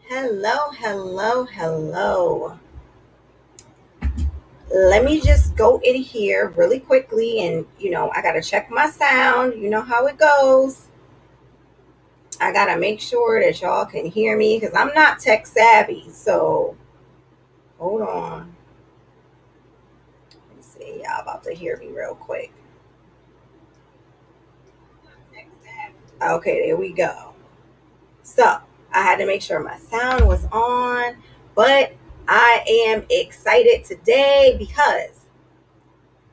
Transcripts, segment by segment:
Hello, hello, hello. Let me just go in here really quickly and, I got to check my sound. You know how it goes. I got to make sure that y'all can hear me because I'm not tech savvy. So hold on. Let's see. Y'all about to hear me real quick. Okay, there we go. So I had to make sure my sound was on, but I am excited today because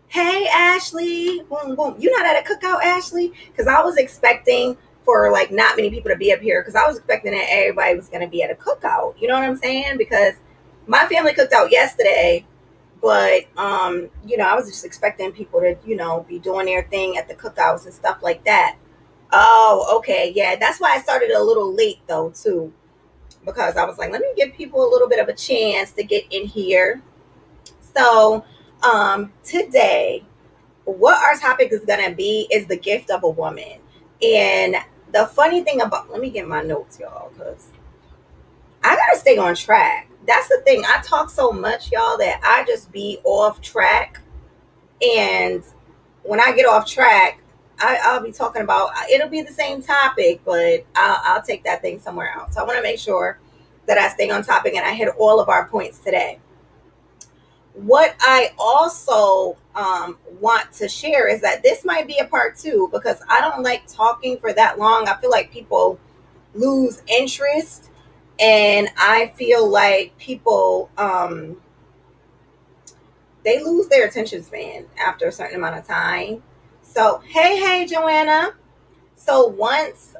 hey Ashley, boom boom. You not at a cookout, Ashley? Because I was expecting for like not many people to be up here because I was expecting that everybody was going to be at a cookout. You know what I'm saying? Because my family cooked out yesterday, but I was just expecting people to be doing their thing at the cookouts and stuff like that. Oh, okay, yeah, that's why I started a little late though too because I was like, let me give people a little bit of a chance to get in here. So today what our topic is going to be is the gift of a woman. And the funny thing about, let me get my notes, y'all, because I got to stay on track. That's the thing. I talk so much, y'all, that I just be off track. And when I get off track, I'll be talking about, it'll be the same topic, but I'll take that thing somewhere else. So I want to make sure that I stay on topic and I hit all of our points today. What I also want to share is that this might be a part two because I don't like talking for that long. I feel like people lose interest, and I feel like people they lose their attention span after a certain amount of time. So hey Joanna. So once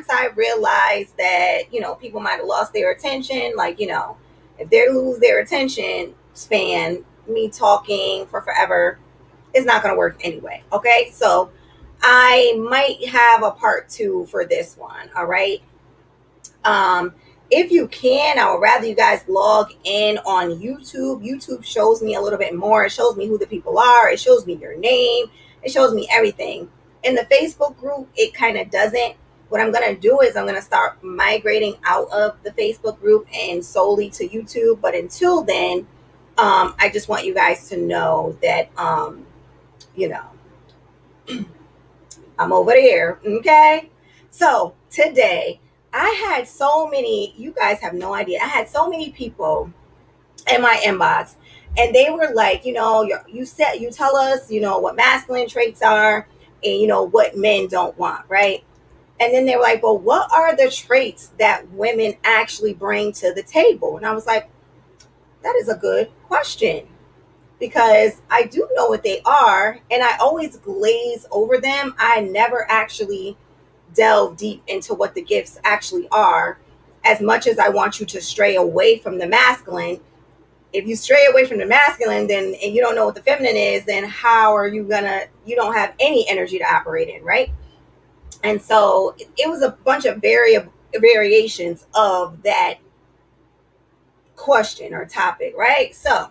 I realized that people might have lost their attention, like if they lose their attention span, me talking for forever is not going to work anyway. Okay, so I might have a part two for this one. All right. Um, if you can, I would rather you guys log in on YouTube. YouTube shows me a little bit more. It shows me who the people are. It shows me your name. It shows me everything. In the Facebook group, it kind of doesn't. What I'm going to do is I'm going to start migrating out of the Facebook group and solely to YouTube. But until then, I just want you guys to know that, you know, I'm over there. Okay. So today I had so many, you guys have no idea. I had so many people in my inbox and they were like, you said, you tell us, what masculine traits are and, what men don't want. Right. And then they were like, well, what are the traits that women actually bring to the table? And I was like, that is a good question because I do know what they are and I always glaze over them. I never actually delve deep into what the gifts actually are. As much as I want you to stray away from the masculine, if you stray away from the masculine, then and you don't know what the feminine is, then how are you gonna? You don't have any energy to operate in, right? And so it was a bunch of variations of that question or topic, right? So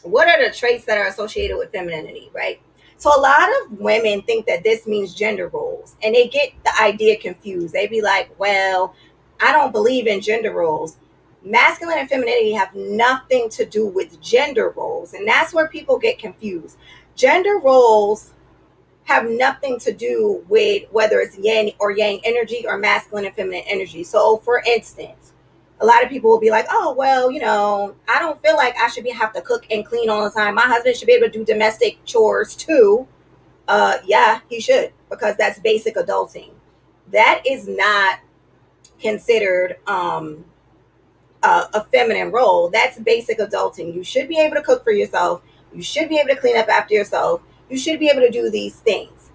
what are the traits that are associated with femininity, right? So a lot of women think that this means gender roles and they get the idea confused. They be like, well, I don't believe in gender roles. Masculine and femininity have nothing to do with gender roles. And that's where people get confused. Gender roles have nothing to do with whether it's yin or yang energy or masculine and feminine energy. So for instance, a lot of people will be like, oh, well, I don't feel like I should have to cook and clean all the time. My husband should be able to do domestic chores too. Yeah, he should, because that's basic adulting. That is not considered a feminine role. That's basic adulting. You should be able to cook for yourself. You should be able to clean up after yourself. You should be able to do these things.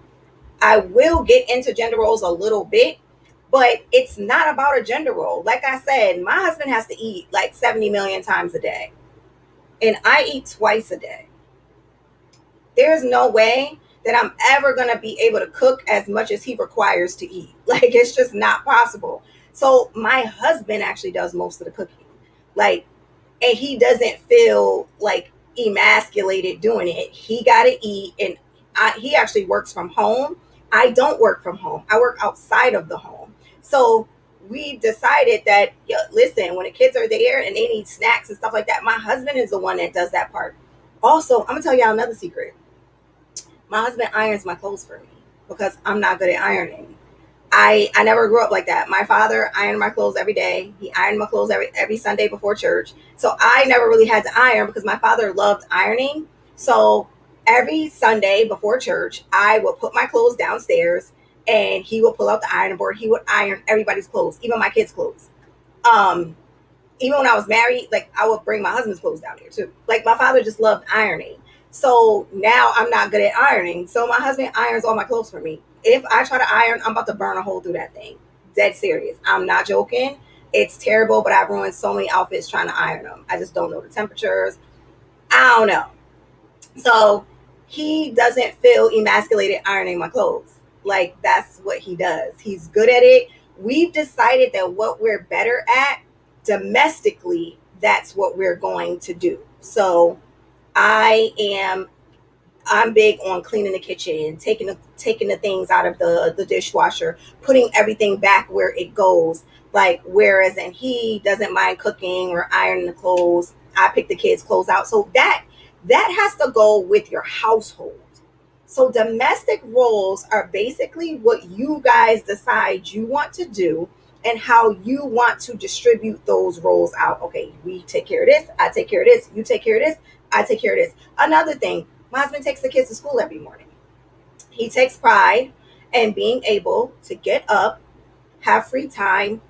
I will get into gender roles a little bit, but it's not about a gender role. Like I said, my husband has to eat like 70 million times a day, and I eat twice a day. There's no way that I'm ever going to be able to cook as much as he requires to eat. Like, it's just not possible. So, my husband actually does most of the cooking. Like, and he doesn't feel like emasculated doing it. He got to eat, and he actually works from home. I don't work from home. I work outside of the home. So we decided that, listen, when the kids are there and they need snacks and stuff like that, my husband is the one that does that part. Also, I'm gonna tell y'all another secret. My husband irons my clothes for me because I'm not good at ironing. I never grew up like that. My father ironed my clothes every day. He ironed my clothes every Sunday before church. So I never really had to iron because my father loved ironing. So every Sunday before church, I would put my clothes downstairs and he would pull out the ironing board. He would iron everybody's clothes, even my kids' clothes. Um, Even when I was married, like I would bring my husband's clothes down here too. Like my father just loved ironing. So now I'm not good at ironing. So my husband irons all my clothes for me. If I try to iron, I'm about to burn a hole through that thing. Dead serious. I'm not joking. It's terrible, but I've ruined so many outfits trying to iron them. I just don't know the temperatures. I don't know. So he doesn't feel emasculated ironing my clothes. Like that's what he does. He's good at it. We've decided that what we're better at domestically, that's what we're going to do. So I am I'm big on cleaning the kitchen, taking the things out of the dishwasher, putting everything back where it goes. Like whereas and he doesn't mind cooking or ironing the clothes. I pick the kids' clothes out. So that has to go with your household. So domestic roles are basically what you guys decide you want to do and how you want to distribute those roles out. Okay, we take care of this, I take care of this, you take care of this, I take care of this. Another thing, my husband takes the kids to school every morning. He takes pride in being able to get up, have free time,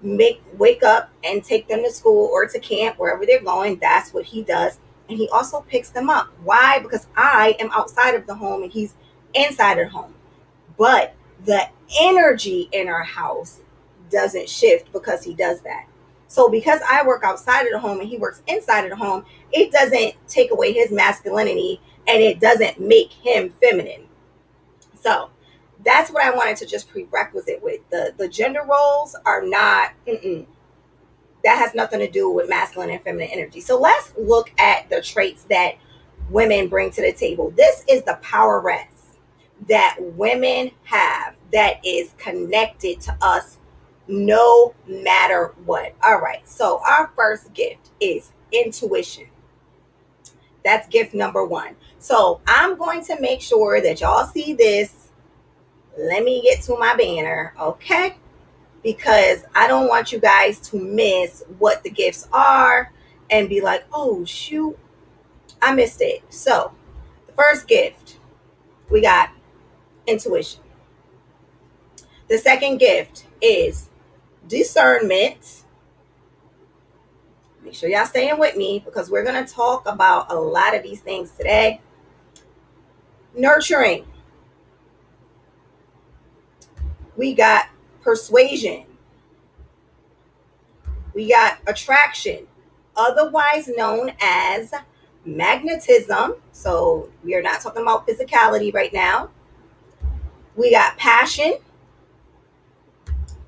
wake up and take them to school or to camp, wherever they're going. That's what he does. And he also picks them up. Why? Because I am outside of the home and he's inside of the home. But the energy in our house doesn't shift because he does that. So because I work outside of the home and he works inside of the home, it doesn't take away his masculinity and it doesn't make him feminine. So that's what I wanted to just prerequisite with. The gender roles are not, that has nothing to do with masculine and feminine energy. So let's look at the traits that women bring to the table. This is the power rest that women have that is connected to us no matter what. All right. So our first gift is intuition. That's gift number one. So I'm going to make sure that y'all see this. Let me get to my banner. Okay. Because I don't want you guys to miss what the gifts are and be like, oh, shoot, I missed it. So, the first gift, we got intuition. The second gift is discernment. Make sure y'all staying with me because we're going to talk about a lot of these things today. Nurturing. We got persuasion. We got attraction, otherwise known as magnetism. So we are not talking about physicality right now. We got passion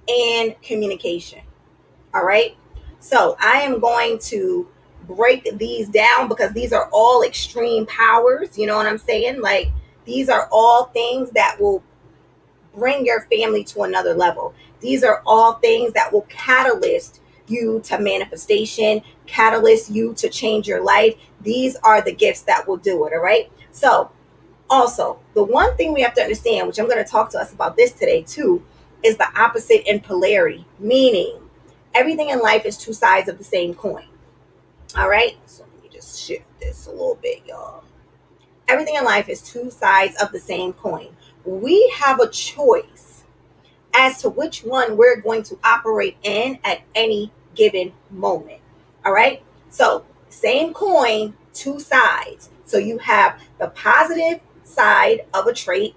and communication. All right. So I am going to break these down because these are all extreme powers. You know what I'm saying? Like these are all things that will bring your family to another level. These are all things that will catalyst you to manifestation, catalyst you to change your life. These are the gifts that will do it. All right. So, also, the one thing we have to understand, which I'm going to talk to us about this today too, is the opposite in polarity, meaning everything in life is two sides of the same coin. All right. So, let me just shift this a little bit, y'all. Everything in life is two sides of the same coin. We have a choice as to which one we're going to operate in at any given moment. All right. So, same coin, two sides. So, you have the positive side of a trait,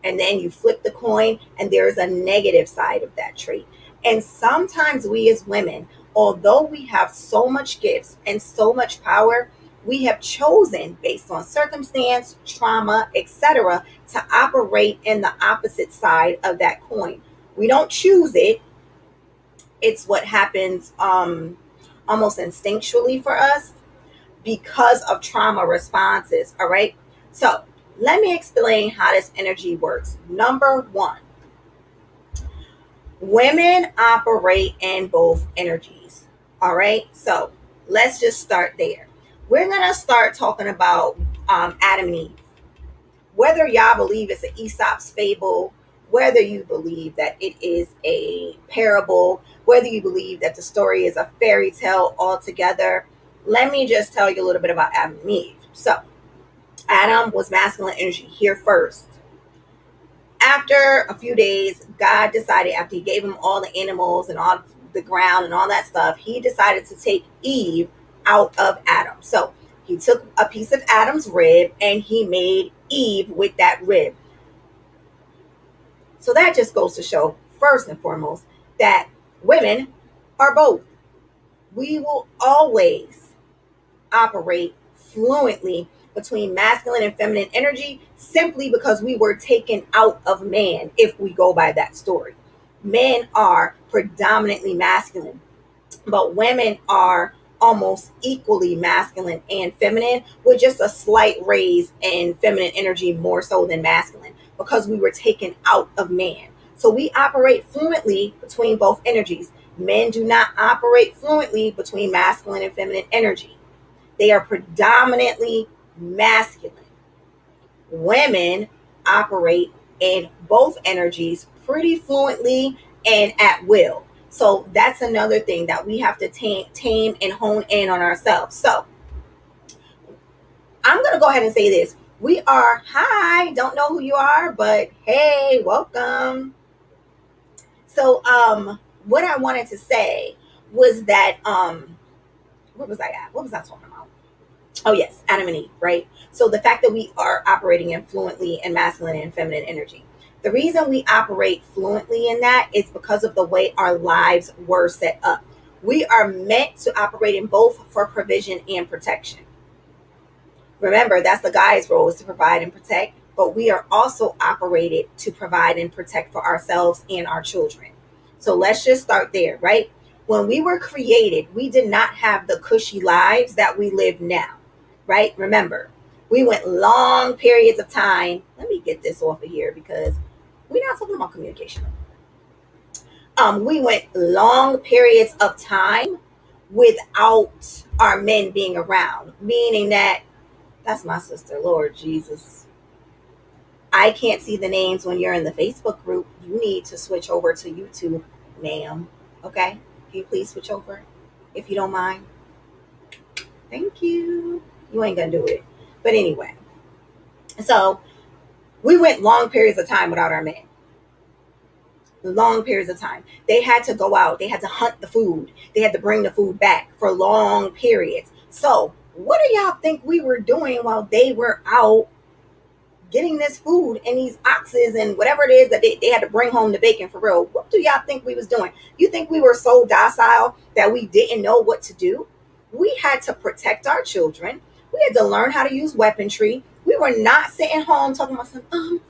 and then you flip the coin, and there is a negative side of that trait. And sometimes we as women, although we have so much gifts and so much power, we have chosen based on circumstance, trauma, etc., to operate in the opposite side of that coin. We don't choose it. It's what happens almost instinctually for us because of trauma responses. All right. So let me explain how this energy works. Number one, Women operate in both energies. All right. So let's just start there. We're going to start talking about Adam and Eve. Whether y'all believe it's an Aesop's fable, whether you believe that it is a parable, whether you believe that the story is a fairy tale altogether, let me just tell you a little bit about Adam and Eve. So, Adam was masculine energy here first. After a few days, God decided, after he gave him all the animals and all the ground and all that stuff, he decided to take Eve out of Adam. So he took a piece of Adam's rib and he made Eve with that rib. So that just goes to show, first and foremost, that women are both. We will always operate fluently between masculine and feminine energy simply because we were taken out of man, if we go by that story. Men are predominantly masculine, but women are almost equally masculine and feminine, with just a slight raise in feminine energy more so than masculine, because we were taken out of man. So we operate fluently between both energies. Men do not operate fluently between masculine and feminine energy. They are predominantly masculine. Women operate in both energies pretty fluently and at will. So that's another thing that we have to tame and hone in on ourselves. So I'm going to go ahead and say this. We are, hi, don't know who you are, but hey, welcome. So what I wanted to say was that what was I at? What was I talking about? Oh yes, Adam and Eve, right? So the fact that we are operating in fluently in masculine and feminine energy. The reason we operate fluently in that is because of the way our lives were set up. We are meant to operate in both for provision and protection. Remember, that's the guy's role, is to provide and protect, but we are also operated to provide and protect for ourselves and our children. So let's just start there, right? When we were created, we did not have the cushy lives that we live now, right? Remember, we went long periods of time. Let me get this off of here because we're not talking about communication. We went long periods of time without our men being around, meaning that that's my sister, Lord Jesus. I can't see the names when you're in the Facebook group. You need to switch over to YouTube, ma'am. Okay? Can you please switch over if you don't mind? Thank you. You ain't gonna do it. But anyway, so we went long periods of time without our men. Long periods of time. They had to go out. They had to hunt the food. They had to bring the food back for long periods. So what do y'all think we were doing while they were out getting this food and these oxes and whatever it is that they had to bring home the bacon for real? What do y'all think we was doing? You think we were so docile that we didn't know what to do? We had to protect our children. We had to learn how to use weaponry. We were not sitting home talking about some,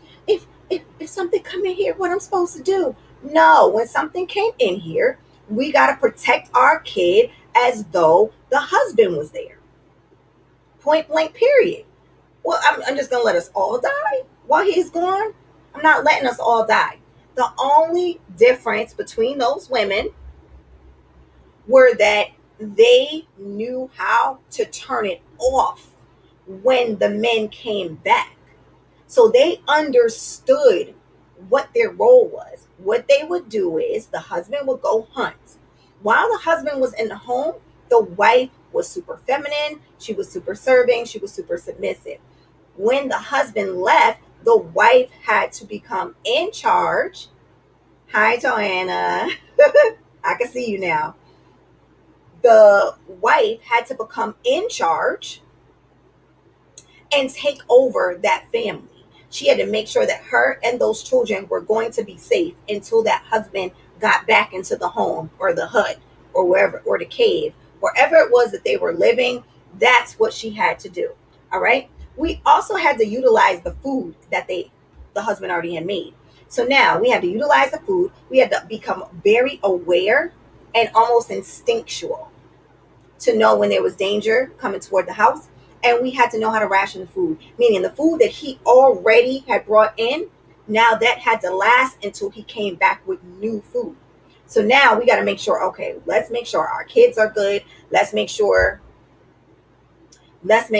if something come in here, what I'm supposed to do. No, when something came in here, we got to protect our kid as though the husband was there. Point blank, period. Well, I'm just going to let us all die while he's gone. I'm not letting us all die. The only difference between those women were that they knew how to turn it off when the men came back. So they understood what their role was. What they would do is the husband would go hunt. While the husband was in the home, the wife was super feminine. She was super serving. She was super submissive. When the husband left, the wife had to become in charge. Hi, Joanna. I can see you now. The wife had to become in charge and take over that family. She had to make sure that her and those children were going to be safe until that husband got back into the home or the hut or wherever, or the cave, wherever it was that they were living. That's what she had to do. All right. We also had to utilize the food that the husband already had made. So now we had to utilize the food. We had to become very aware and almost instinctual to know when there was danger coming toward the house. And we had to know how to ration the food, meaning the food that he already had brought in, now that had to last until he came back with new food. So now we got to make sure, okay, let's make sure our kids are good. Let's make sure that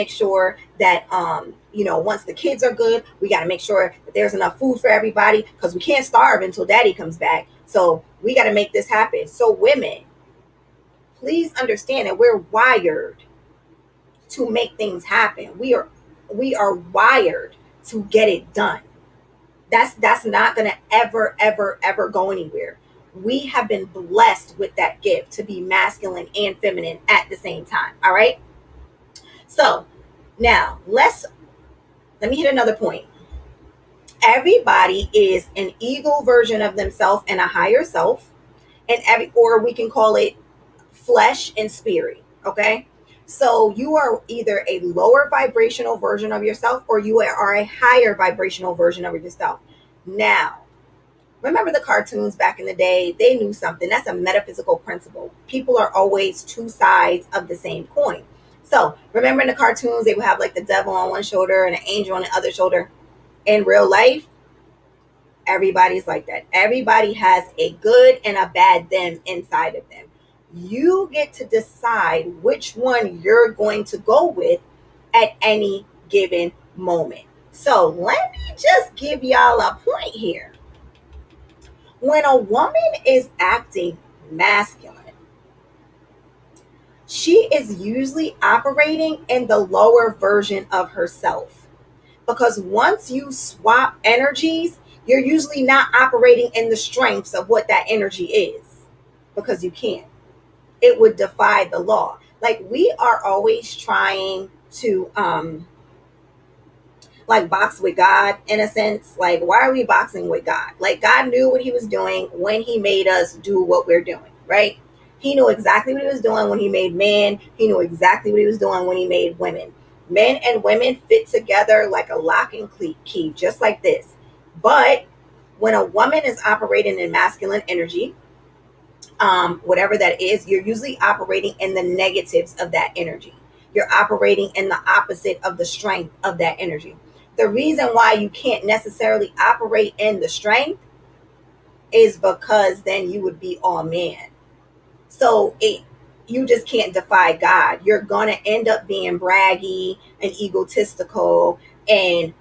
once the kids are good, we got to make sure that there's enough food for everybody, because we can't starve until daddy comes back. So we got to make this happen. So women, please understand that we're wired to make things happen. We are wired to get it done. That's not going to ever go anywhere. We have been blessed with that gift to be masculine and feminine at the same time. All right. So now let me hit another point. Everybody is an ego version of themselves and a higher self, and or we can call it flesh and spirit. Okay. So you are either a lower vibrational version of yourself, or you are a higher vibrational version of yourself. Now, remember the cartoons back in the day? They knew something. That's a metaphysical principle. People are always two sides of the same coin. So remember in the cartoons, they would have like the devil on one shoulder and an angel on the other shoulder. In real life, everybody's like that. Everybody has a good and a bad them inside of them. You get to decide which one you're going to go with at any given moment. So let me just give y'all a point here. When a woman is acting masculine, she is usually operating in the lower version of herself. Because once you swap energies, you're usually not operating in the strengths of what that energy is, because you can't. It would defy the law. Like, we are always trying to like box with God in a sense. Like, why are we boxing with God? Like, God knew what he was doing when he made us do what we're doing, right? He knew exactly what he was doing when he made man. He knew exactly what he was doing when he made women. Men and women fit together like a lock and key, just like this. But when a woman is operating in masculine energy, whatever that is, you're usually operating in the negatives of that energy. You're operating in the opposite of the strength of that energy. The reason why you can't necessarily operate in the strength is because then you would be all man. So you just can't defy God. You're gonna end up being braggy and egotistical, and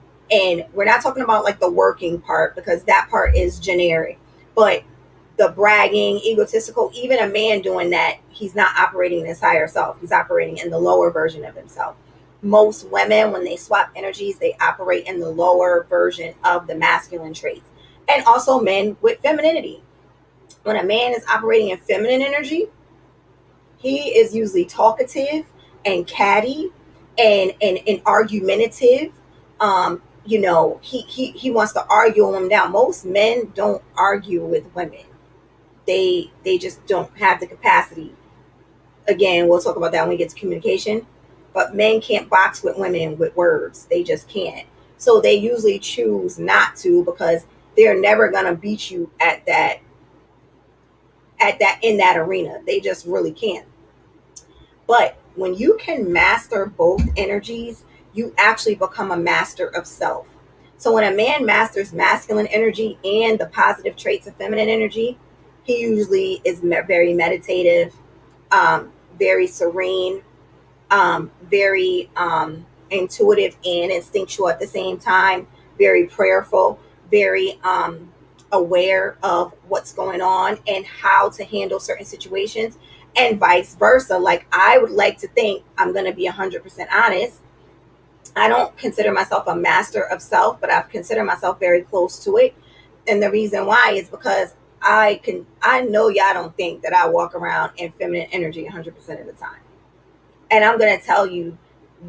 we're not talking about like the working part, because that part is generic. But the bragging, egotistical, even a man doing that, he's not operating in his higher self. He's operating in the lower version of himself. Most women, when they swap energies, they operate in the lower version of the masculine traits. And also men with femininity. When a man is operating in feminine energy, he is usually talkative and catty and argumentative. He wants to argue them down. Most men don't argue with women. They just don't have the capacity. Again, we'll talk about that when we get to communication. But men can't box with women with words. They just can't. So they usually choose not to, because they're never gonna beat you at that in that arena. They just really can't. But when you can master both energies, you actually become a master of self. So when a man masters masculine energy and the positive traits of feminine energy, he usually is very meditative, very serene, very intuitive and instinctual at the same time, very prayerful, very aware of what's going on and how to handle certain situations, and vice versa. Like, I would like to think, I'm going to be 100% honest, I don't consider myself a master of self, but I've considered myself very close to it. And the reason why is because I know y'all don't think that I walk around in feminine energy 100% of the time. And I'm going to tell you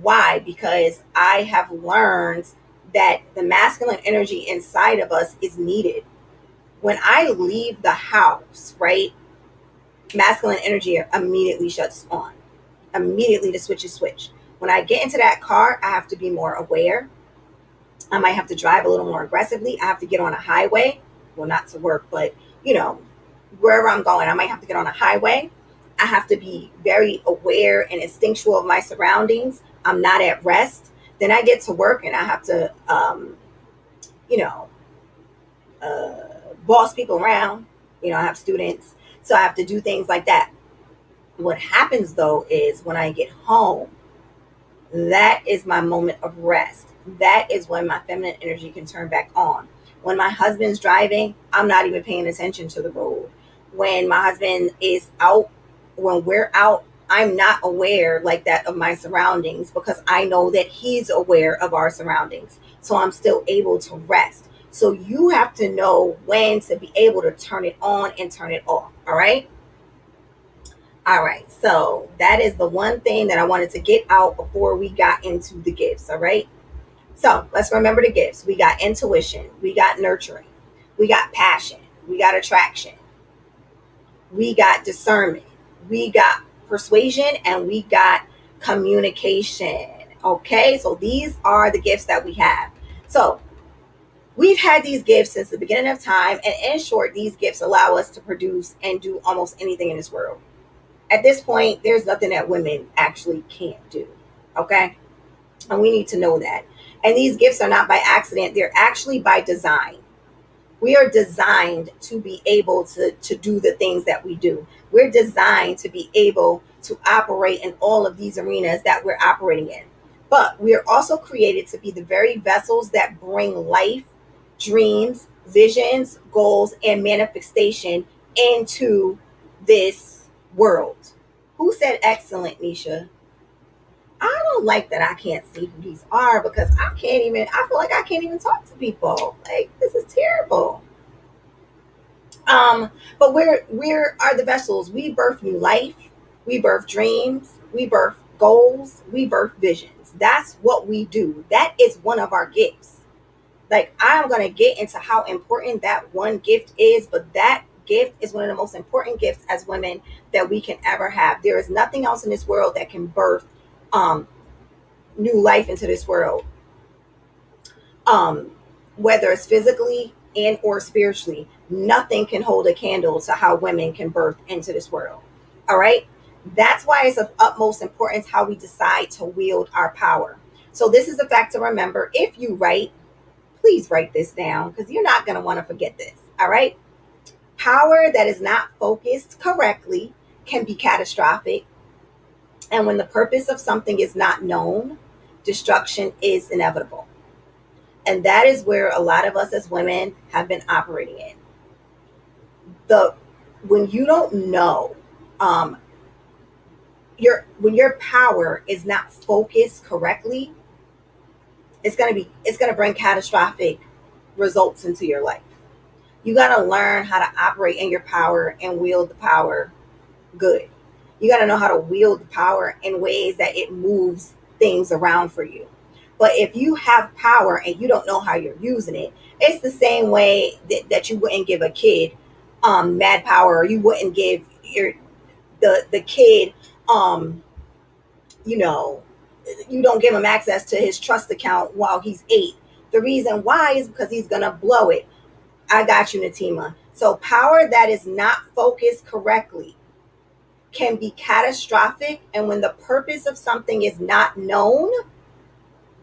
why, because I have learned that the masculine energy inside of us is needed. When I leave the house, right, masculine energy immediately shuts on. Immediately the switch is switched. When I get into that car, I have to be more aware. I might have to drive a little more aggressively. I have to get on a highway. Well, not to work, but wherever I'm going, I might have to get on a highway. I have to be very aware and instinctual of my surroundings. I'm not at rest. Then I get to work and I have to, you know, boss people around. I have students. So I have to do things like that. What happens though is when I get home, that is my moment of rest. That is when my feminine energy can turn back on. When my husband's driving, I'm not even paying attention to the road. When my husband is out, when we're out, I'm not aware like that of my surroundings because I know that he's aware of our surroundings. So I'm still able to rest. So you have to know when to be able to turn it on and turn it off. All right. All right, so that is the one thing that I wanted to get out before we got into the gifts. All right, so let's remember the gifts. We got intuition, we got nurturing, we got passion, we got attraction, we got discernment, we got persuasion, and we got communication. Okay, so these are the gifts that we have. So we've had these gifts since the beginning of time, and in short, these gifts allow us to produce and do almost anything in this world. At this point, there's nothing that women actually can't do. Okay. And we need to know that. And these gifts are not by accident, they're actually by design. We are designed to be able to do the things that we do. We're designed to be able to operate in all of these arenas that we're operating in. But we are also created to be the very vessels that bring life, dreams, visions, goals, and manifestation into this world. Who said excellent, Nisha? I don't like that I can't see who these are because I feel like I can't even talk to people. Like, this is terrible. But we're are the vessels. We birth new life, we birth dreams, we birth goals, we birth visions. That's what we do. That is one of our gifts. Like, I'm gonna get into how important that one gift is, but that gift is one of the most important gifts as women that we can ever have. There is nothing else in this world that can birth um new life into this world, um, whether it's physically and or spiritually. Nothing can hold a candle to how women can birth into this world. All right. That's why it's of utmost importance how we decide to wield our power. So this is a fact to remember. If you write, please write this down because you're not going to want to forget this. All right. Power that is not focused correctly can be catastrophic. And when the purpose of something is not known, destruction is inevitable. And that is where a lot of us as women have been operating in. The When you don't know, um, when your power is not focused correctly, it's gonna bring catastrophic results into your life. You gotta learn how to operate in your power and wield the power good. You got to know how to wield the power in ways that it moves things around for you. But if you have power and you don't know how you're using it, it's the same way that you wouldn't give a kid mad power, or you wouldn't give the kid um, you know, you don't give him access to his trust account while he's 8. The reason why is because he's gonna blow it. I got you, Natima. So power that is not focused correctly can be catastrophic, and when the purpose of something is not known,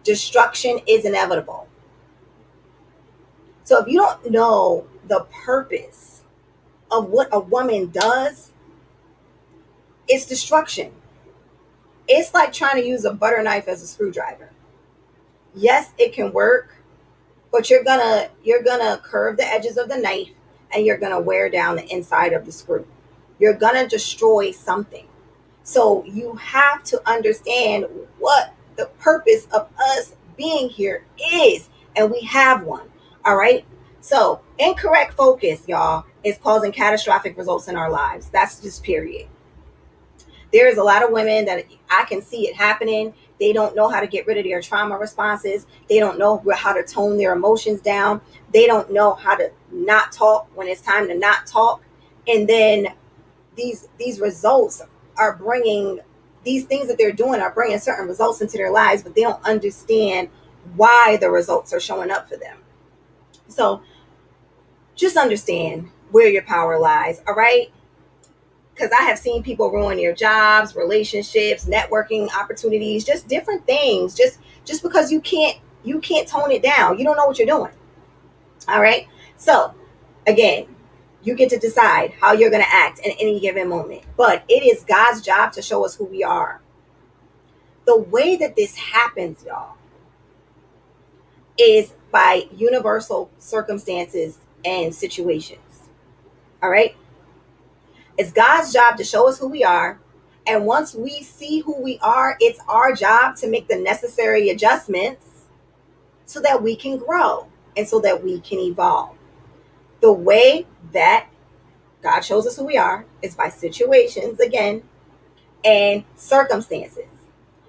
destruction is inevitable. So if you don't know the purpose of what a woman does, it's destruction. It's like trying to use a butter knife as a screwdriver. Yes, it can work, but you're gonna curve the edges of the knife and you're gonna wear down the inside of the screw. You're gonna destroy something. So you have to understand what the purpose of us being here is, and we have one. All right. So incorrect focus, y'all, is causing catastrophic results in our lives. That's just period. There's a lot of women that I can see it happening. They don't know how to get rid of their trauma responses. They don't know how to tone their emotions down. They don't know how to not talk when it's time to not talk. And then these results are bringing these things that they're doing are bringing certain results into their lives, but they don't understand why the results are showing up for them. So just understand where your power lies. All right. Because I have seen people ruin their jobs, relationships, networking opportunities, just different things. Just because you can't tone it down. You don't know what you're doing. All right. So again, You get to decide how you're going to act in any given moment. But it is God's job to show us who we are. The way that this happens, y'all, is by universal circumstances and situations. All right? It's God's job to show us who we are. And once we see who we are, it's our job to make the necessary adjustments so that we can grow and so that we can evolve. The way that God shows us who we are is by situations, again, and circumstances.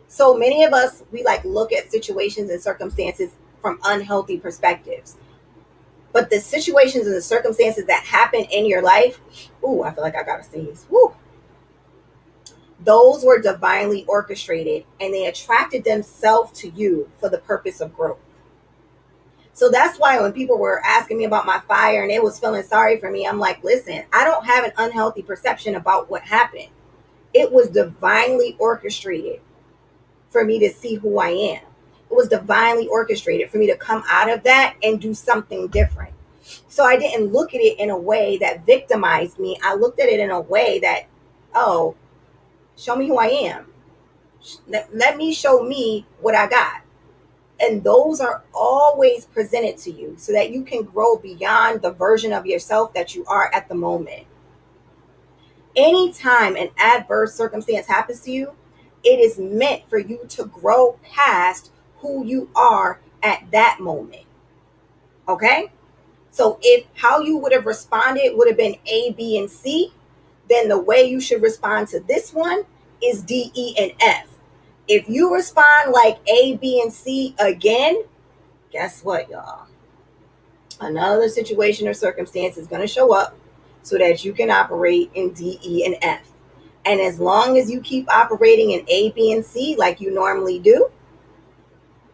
So many of us, we like look at situations and circumstances from unhealthy perspectives. But the situations and the circumstances that happen in your life, ooh, I feel like I gotta sneeze. Woo. Those were divinely orchestrated and they attracted themselves to you for the purpose of growth. So that's why when people were asking me about my fire and they was feeling sorry for me, I'm like, listen, I don't have an unhealthy perception about what happened. It was divinely orchestrated for me to see who I am. It was divinely orchestrated for me to come out of that and do something different. So I didn't look at it in a way that victimized me. I looked at it in a way that, oh, show me who I am. Let me show me what I got. And those are always presented to you so that you can grow beyond the version of yourself that you are at the moment. Anytime an adverse circumstance happens to you, it is meant for you to grow past who you are at that moment. Okay? So if how you would have responded would have been A, B, and C, then the way you should respond to this one is D, E, and F. If you respond like A, B, and C again, guess what, y'all? Another situation or circumstance is going to show up so that you can operate in D, E, and F. And as long as you keep operating in A, B, and C like you normally do,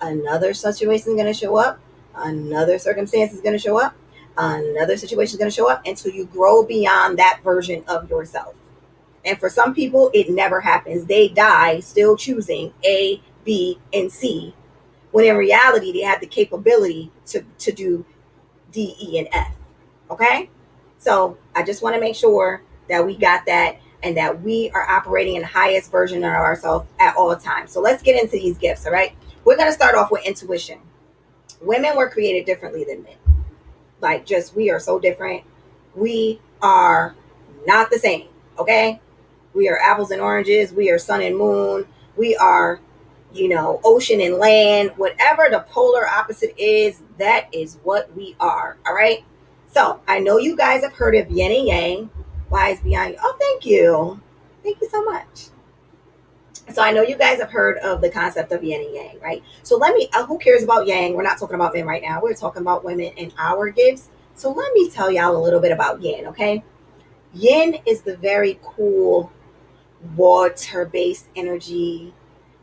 another situation is going to show up, another circumstance is going to show up, another situation is going to show up until you grow beyond that version of yourself. And for some people, it never happens. They die still choosing A, B, and C, when in reality, they have the capability to do D, E, and F. Okay? So I just want to make sure that we got that and that we are operating in the highest version of ourselves at all times. So let's get into these gifts, all right? We're going to start off with intuition. Women were created differently than men. Like, just, we are so different. We are not the same, okay? We are apples and oranges. We are sun and moon. We are, ocean and land. Whatever the polar opposite is, that is what we are, all right? So I know you guys have heard of yin and yang. Why is beyond you? Oh, thank you. Thank you so much. So I know you guys have heard of the concept of yin and yang, right? So let me, who cares about yang? We're not talking about men right now. We're talking about women and our gifts. So let me tell y'all a little bit about yin, okay? Yin is the very cool water-based energy.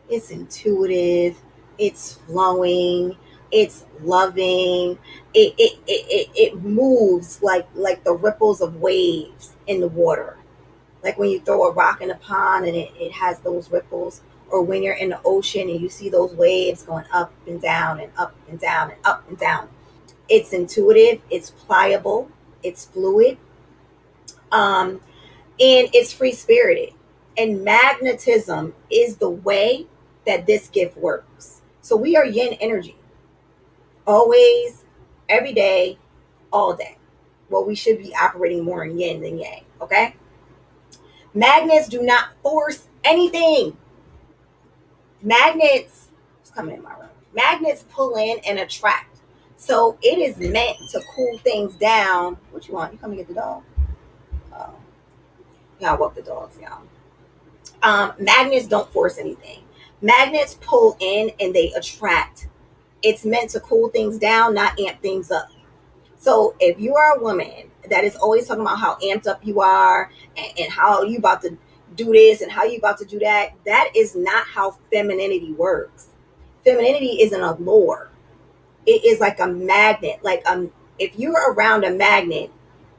It's intuitive. It's flowing. It's loving. It moves like the ripples of waves in the water. Like when you throw a rock in a pond and it has those ripples, or when you're in the ocean and you see those waves going up and down and up and down and up and down. It's intuitive, it's pliable, it's fluid, and it's free spirited. And magnetism is the way that this gift works. So we are yin energy, always, every day, all day. Well, we should be operating more in yin than yang, okay? Magnets do not force anything. Magnets, it's coming in my room. Magnets pull in and attract. So it is meant to cool things down. What you want? You come to get the dog? Oh, y'all walk the dogs, y'all. Magnets don't force anything. Magnets pull in and they attract. It's meant to cool things down, not amp things up. So if you are a woman that is always talking about how amped up you are and how you about to do this and how you about to do that, that is not how femininity works. Femininity is an allure. It is like a magnet. Like if you're around a magnet,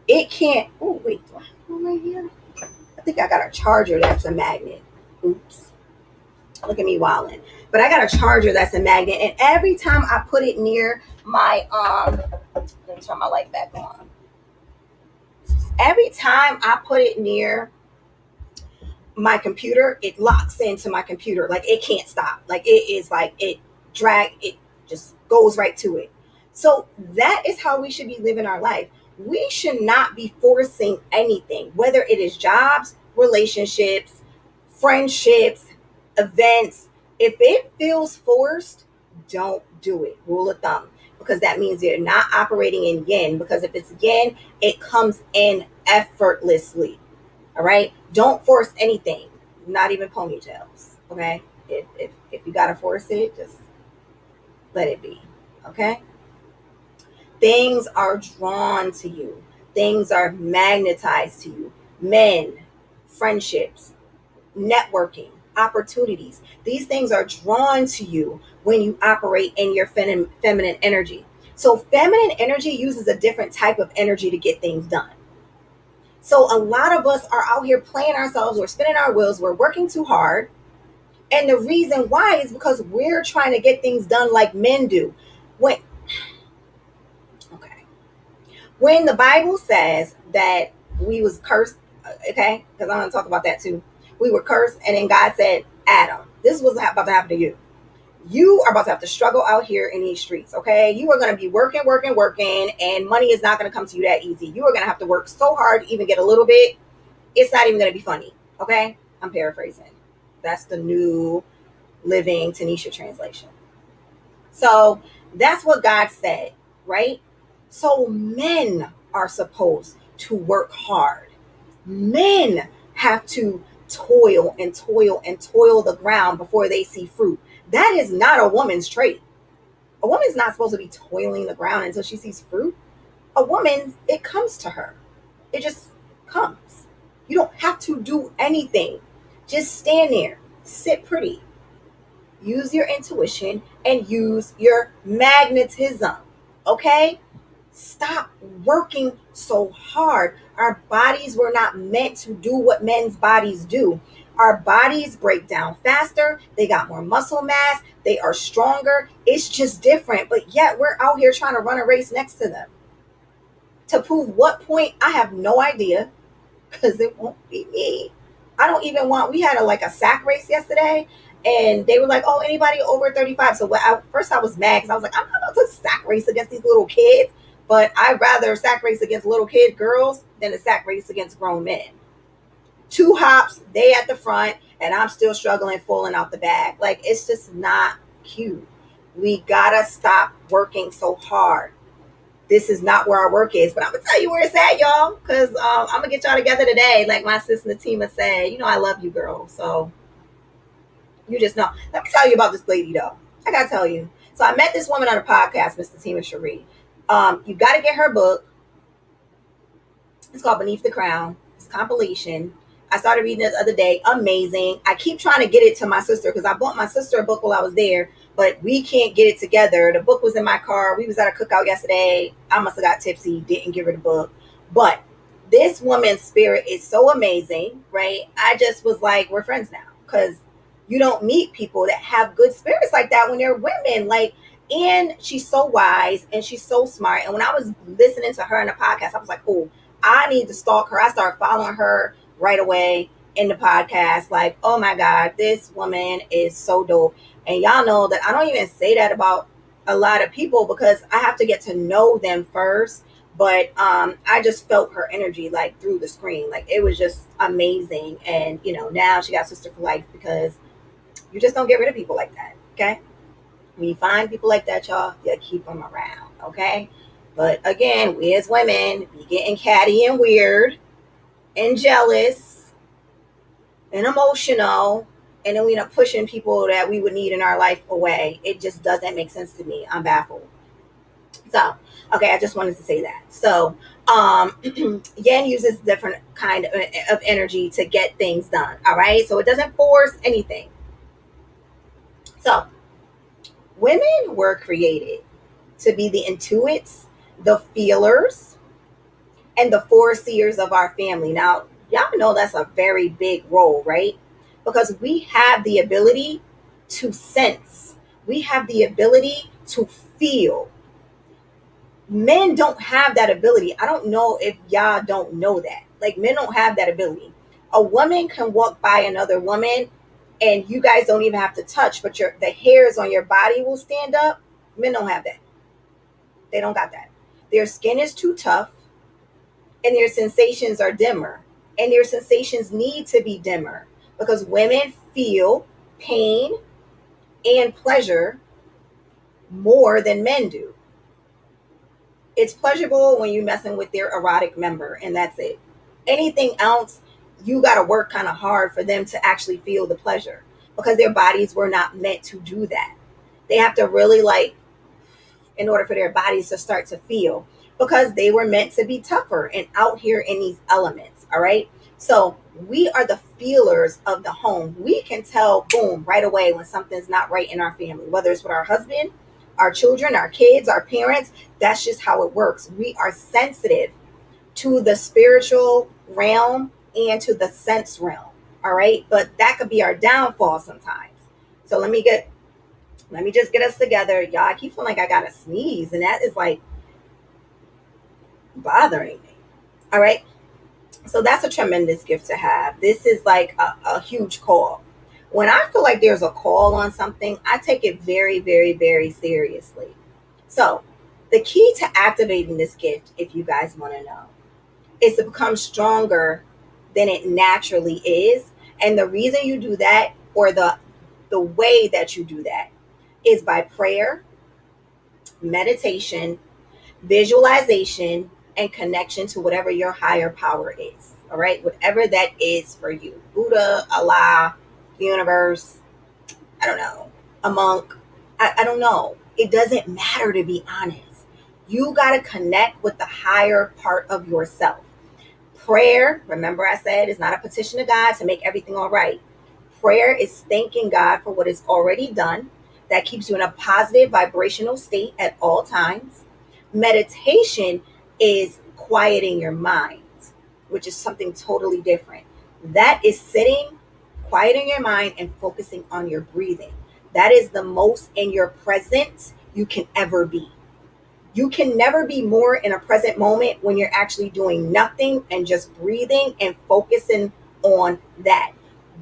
it can't. Oh wait, do I have one right here? I think I got a charger that's a magnet. Oops. Look at me wilding. But I got a charger that's a magnet, and every time I put it near my let me turn my light back on. Every time I put it near my computer, it locks into my computer. Like it can't stop. Like it is like it just goes right to it. So that is how we should be living our life. We should not be forcing anything, whether it is jobs, relationships, friendships, events. If it feels forced, don't do it. Rule of thumb. Because that means you're not operating in yin. Because if it's yin, it comes in effortlessly. All right. Don't force anything, not even ponytails. Okay. If you got to force it, just let it be. Okay. Things are drawn to you, things are magnetized to you. Men, friendships, networking, opportunities. These things are drawn to you when you operate in your feminine energy. So, feminine energy uses a different type of energy to get things done. So a lot of us are out here playing ourselves, we're spinning our wheels, we're working too hard. And the reason why is because we're trying to get things done like men do. When okay. When the Bible says that we was cursed, okay, because I'm gonna talk about that too. We were cursed, and then God said, Adam, this was about to happen to you. You are about to have to struggle out here in these streets, okay? You are going to be working, working, working, and money is not going to come to you that easy. You are going to have to work so hard to even get a little bit. It's not even going to be funny. Okay. I'm paraphrasing. That's the new living Tanisha translation. So that's what God said, right? So men are supposed to work hard. Men have to toil and toil and toil the ground before they see fruit. That is not a woman's trait. A woman's not supposed to be toiling the ground until she sees fruit. A woman, it comes to her. It just comes. You don't have to do anything. Just stand there, sit pretty, use your intuition, and use your magnetism. Okay? Stop working so hard. Our bodies were not meant to do what men's bodies do. Our bodies break down faster. They got more muscle mass. They are stronger. It's just different. But yet we're out here trying to run a race next to them. To prove what point, I have no idea, because it won't be me. I don't even want. We had a sack race yesterday, and they were like, "Oh, anybody over 35." So first I was mad because I was like, "I'm not about to sack race against these little kids." But I'd rather sack race against little kid girls than a sack race against grown men. Two hops, they at the front, and I'm still struggling, falling out the bag. Like it's just not cute. We gotta stop working so hard. This is not where our work is, but I'm gonna tell you where it's at, y'all, because I'm gonna get y'all together today. Like my sister Natima said, I love you, girl. So you just know. Let me tell you about this lady, though. I gotta tell you. So I met this woman on a podcast, Miss Natima Cherie. You got to get her book. It's called Beneath the Crown. It's a compilation. I started reading it the other day. Amazing. I keep trying to get it to my sister because I bought my sister a book while I was there, but we can't get it together. The book was in my car. We was at a cookout yesterday. I must have got tipsy, didn't give her the book. But this woman's spirit is so amazing, right? I just was like, we're friends now, because you don't meet people that have good spirits like that when they're women. Like, and she's so wise and she's so smart. And when I was listening to her in the podcast, I was like, oh, I need to stalk her. I started following her right away in the podcast. Like, oh my God, this woman is so dope. And y'all know that I don't even say that about a lot of people because I have to get to know them first. But I just felt her energy like through the screen. Like it was just amazing. And now she got sister for life because you just don't get rid of people like that. Okay. When you find people like that, y'all, you keep them around. Okay. But again, we as women be getting catty and weird and jealous and emotional, and then we end up pushing people that we would need in our life away. It just doesn't make sense to me. I'm baffled. So, okay, I just wanted to say that. So, Yen uses different kind of energy to get things done. All right, so it doesn't force anything. So, women were created to be the intuits, the feelers, and the foreseers of our family. Now, y'all know that's a very big role, right? Because we have the ability to sense, we have the ability to feel. Men don't have that ability. I don't know if y'all don't know that. Like, men don't have that ability. A woman can walk by another woman and you guys don't even have to touch, but the hairs on your body will stand up. Men don't have that. They don't got that. Their skin is too tough and their sensations are dimmer. And their sensations need to be dimmer because women feel pain and pleasure more than men do. It's pleasurable when you're messing with their erotic member, and that's it. Anything else, you got to work kind of hard for them to actually feel the pleasure because their bodies were not meant to do that. They have to really like, in order for their bodies to start to feel, because they were meant to be tougher and out here in these elements. All right. So we are the feelers of the home. We can tell, boom, right away when something's not right in our family, whether it's with our husband, our children, our kids, our parents. That's just how it works. We are sensitive to the spiritual realm and to the sense realm. All right. But that could be our downfall sometimes. So let me just get us together. Y'all, I keep feeling like I gotta sneeze, and that is like bothering me. All right. So that's a tremendous gift to have. This is like a huge call. When I feel like there's a call on something, I take it very, very, very seriously. So the key to activating this gift, if you guys want to know, is to become stronger than it naturally is. And the reason you do that, or the way that you do that, is by prayer, meditation, visualization, and connection to whatever your higher power is. All right, whatever that is for you, Buddha, Allah, the universe, I don't know, a monk, I don't know. It doesn't matter, to be honest. You got to connect with the higher part of yourself. Prayer, remember I said, is not a petition to God to make everything all right. Prayer is thanking God for what is already done. That keeps you in a positive vibrational state at all times. Meditation is quieting your mind, which is something totally different. That is sitting, quieting your mind, and focusing on your breathing. That is the most in your present you can ever be. You can never be more in a present moment when you're actually doing nothing and just breathing and focusing on that.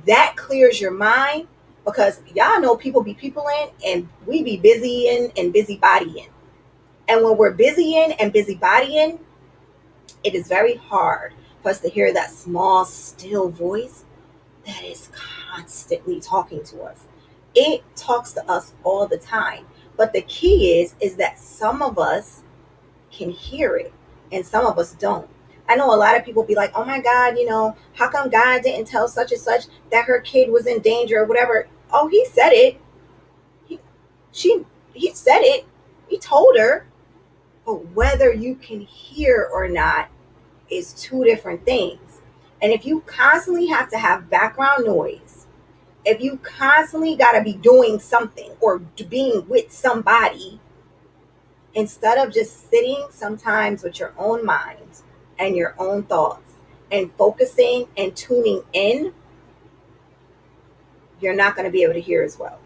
That clears your mind because y'all know people be people in and we be busy in and busy bodying. And when we're busy in and busy bodying, it is very hard for us to hear that small, still voice that is constantly talking to us. It talks to us all the time. But the key is that some of us can hear it and some of us don't. I know a lot of people be like, oh my God, how come God didn't tell such and such that her kid was in danger or whatever? Oh, he said it. He, she, he said it. He told her. But whether you can hear or not is two different things. And if you constantly have to have background noise, if you constantly got to be doing something or being with somebody, instead of just sitting sometimes with your own mind and your own thoughts and focusing and tuning in, you're not going to be able to hear as well.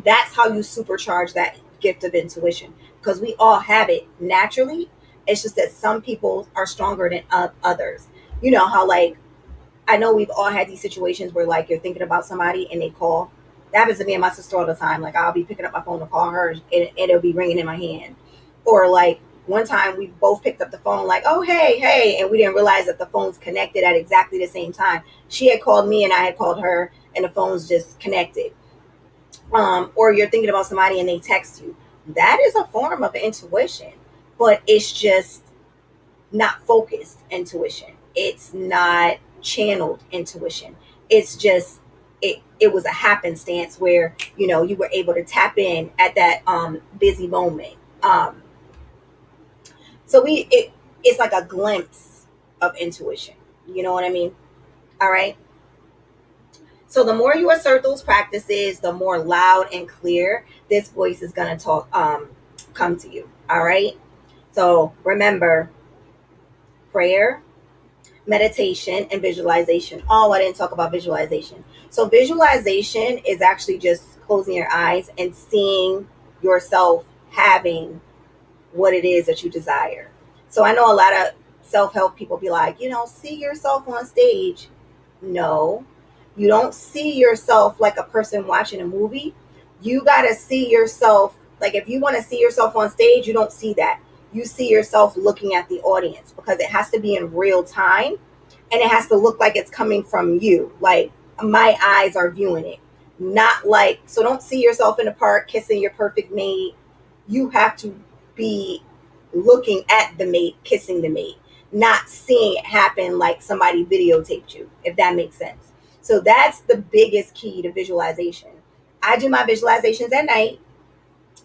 That's how you supercharge that gift of intuition because we all have it naturally. It's just that some people are stronger than others. You know how, like, I know we've all had these situations where, like, you're thinking about somebody and they call. That happens to me and my sister all the time. Like, I'll be picking up my phone to call her and it'll be ringing in my hand. Or, like, one time we both picked up the phone, like, oh, hey, hey. And we didn't realize that the phones connected at exactly the same time. She had called me and I had called her and the phones just connected. Or you're thinking about somebody and they text you. That is a form of intuition, but it's just not focused intuition. It's not channeled intuition. It's just it was a happenstance where you were able to tap in at that busy moment. So it's like a glimpse of intuition. You know what I mean? All right. So the more you assert those practices, the more loud and clear this voice is gonna talk come to you. All right. So remember, prayer, meditation, and visualization. Oh, I didn't talk about visualization. So visualization is actually just closing your eyes and seeing yourself having what it is that you desire. So I know a lot of self-help people be like, see yourself on stage. No, you don't see yourself like a person watching a movie. You got to see yourself like, if you want to see yourself on stage, you don't see that. You see yourself looking at the audience, because it has to be in real time, and it has to look like it's coming from you. Like, my eyes are viewing it. Not like, so don't see yourself in the park kissing your perfect mate. You have to be looking at the mate, kissing the mate, not seeing it happen like somebody videotaped you, if that makes sense. So that's the biggest key to visualization. I do my visualizations at night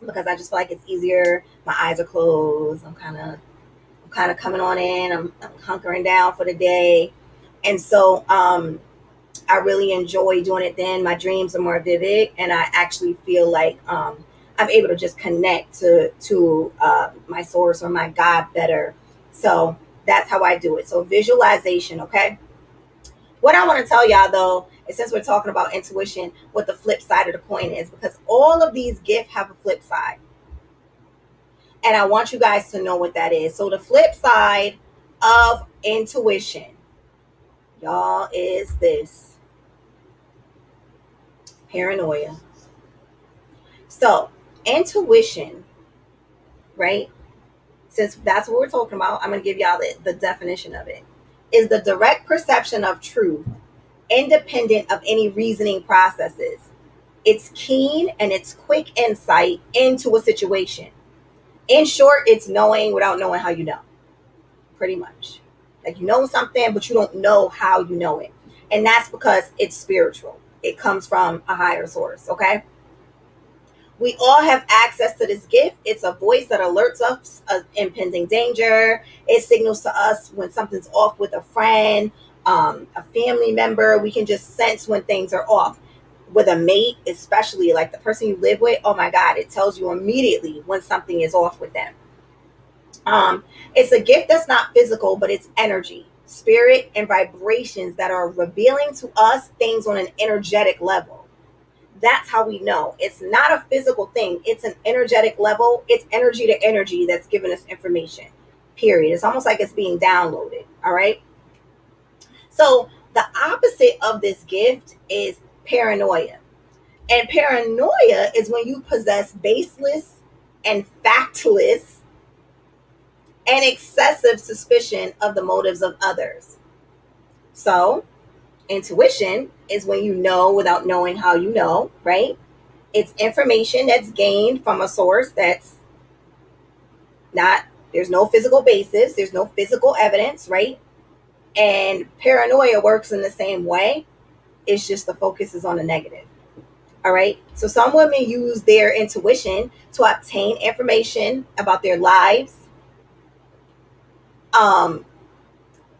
because I just feel like it's easier. My eyes are closed. I'm kind of coming on in. I'm hunkering down for the day. And so I really enjoy doing it then. My dreams are more vivid, and I actually feel like I'm able to just connect to my source or my God better. So that's how I do it. So visualization, okay? What I want to tell y'all though is, since we're talking about intuition, what the flip side of the coin is, because all of these gifts have a flip side. And I want you guys to know what that is. So the flip side of intuition, y'all, is this: paranoia. So intuition, right? Since that's what we're talking about, I'm going to give y'all the definition of it. Is the direct perception of truth, independent of any reasoning processes. It's keen and it's quick insight into a situation. In short, it's knowing without knowing how you know, pretty much. Like, you know something, but you don't know how you know it. And that's because it's spiritual. It comes from a higher source, okay? We all have access to this gift. It's a voice that alerts us of impending danger. It signals to us when something's off with a friend, a family member. We can just sense when things are off. With a mate, especially like the person you live with, oh my God, it tells you immediately when something is off with them. It's a gift that's not physical, but it's energy, spirit, and vibrations that are revealing to us things on an energetic level. That's how we know. It's not a physical thing. It's an energetic level. It's energy to energy that's giving us information. Period. It's almost like it's being downloaded. All right. So the opposite of this gift is paranoia. And paranoia is when you possess baseless and factless and excessive suspicion of the motives of others. So intuition is when you know without knowing how you know, right? It's information that's gained from a source that's not, there's no physical basis, there's no physical evidence, right? And paranoia works in the same way. It's just the focus is on the negative. All right. So some women use their intuition to obtain information about their lives. Um,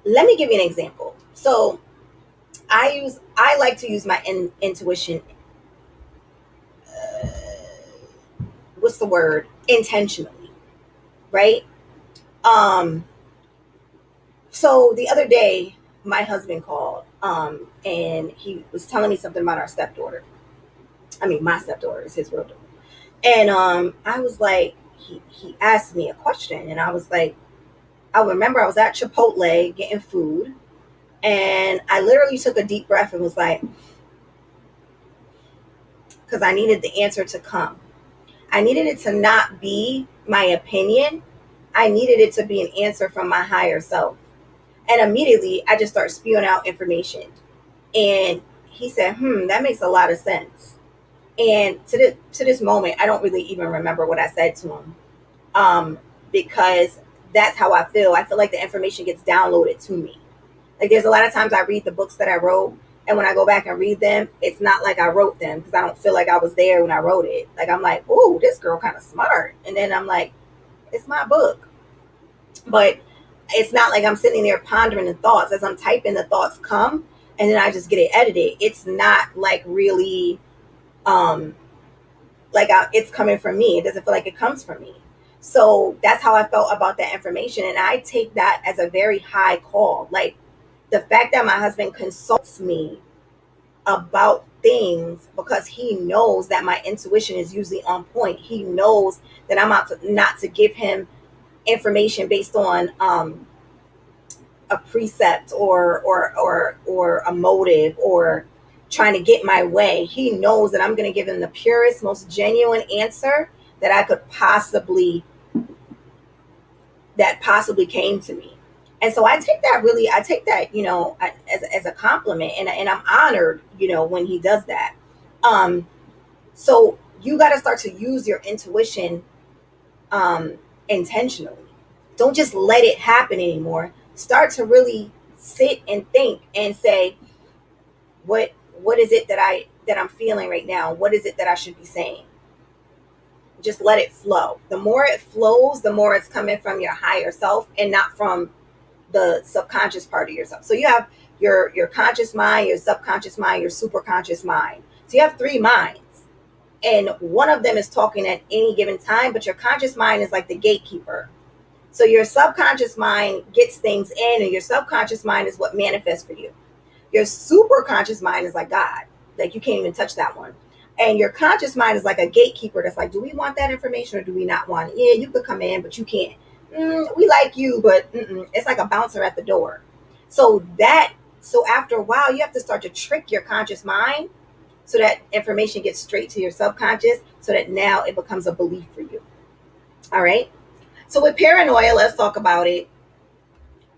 Let me give you an example. So I like to use my intuition. What's the word? Intentionally, right? Um, So the other day, my husband called, and he was telling me something about our stepdaughter. I mean, my stepdaughter is his real daughter. And I was like, he asked me a question, and I was like, I remember I was at Chipotle getting food, and I literally took a deep breath and was like, because I needed the answer to come. I needed it to not be my opinion. I needed it to be an answer from my higher self. And immediately I just start spewing out information. And he said, that makes a lot of sense. And to this moment, I don't really even remember what I said to him, because that's how I feel. I feel like the information gets downloaded to me. Like, there's a lot of times I read the books that I wrote, and when I go back and read them, it's not like I wrote them, because I don't feel like I was there when I wrote it. Like, I'm like, oh, this girl kind of smart. And then I'm like, it's my book. But it's not like I'm sitting there pondering the thoughts. As I'm typing, the thoughts come, and then I just get it edited. It's not like really it's coming from me. It doesn't feel like it comes from me. So that's how I felt about that information. And I take that as a very high call. Like, the fact that my husband consults me about things, because he knows that my intuition is usually on point. He knows that I'm out to not to give him information based on a precept or a motive or trying to get my way. He knows that I'm going to give him the purest, most genuine answer that I could possibly that possibly came to me. And so I take that, as a compliment, and I'm honored, when he does that. Um, so you got to start to use your intuition um, intentionally. Don't just let it happen anymore. Start to really sit and think and say, what what is it that I'm feeling right now? What is it that I should be saying? Just let it flow. The more it flows, the more it's coming from your higher self and not from the subconscious part of yourself. So you have your conscious mind, your subconscious mind, your superconscious mind. So you have three minds. And one of them is talking at any given time, but your conscious mind is like the gatekeeper. So your subconscious mind gets things in, and your subconscious mind is what manifests for you. Your super conscious mind is like God. Like you can't even touch that one. And your conscious mind is like a gatekeeper that's like, do we want that information or do we not want it? Yeah, you could come in, but you can't. We like you, but it's like a bouncer at the door. So after a while, you have to start to trick your conscious mind so that information gets straight to your subconscious so that now it becomes a belief for you. All right. So with paranoia, let's talk about it.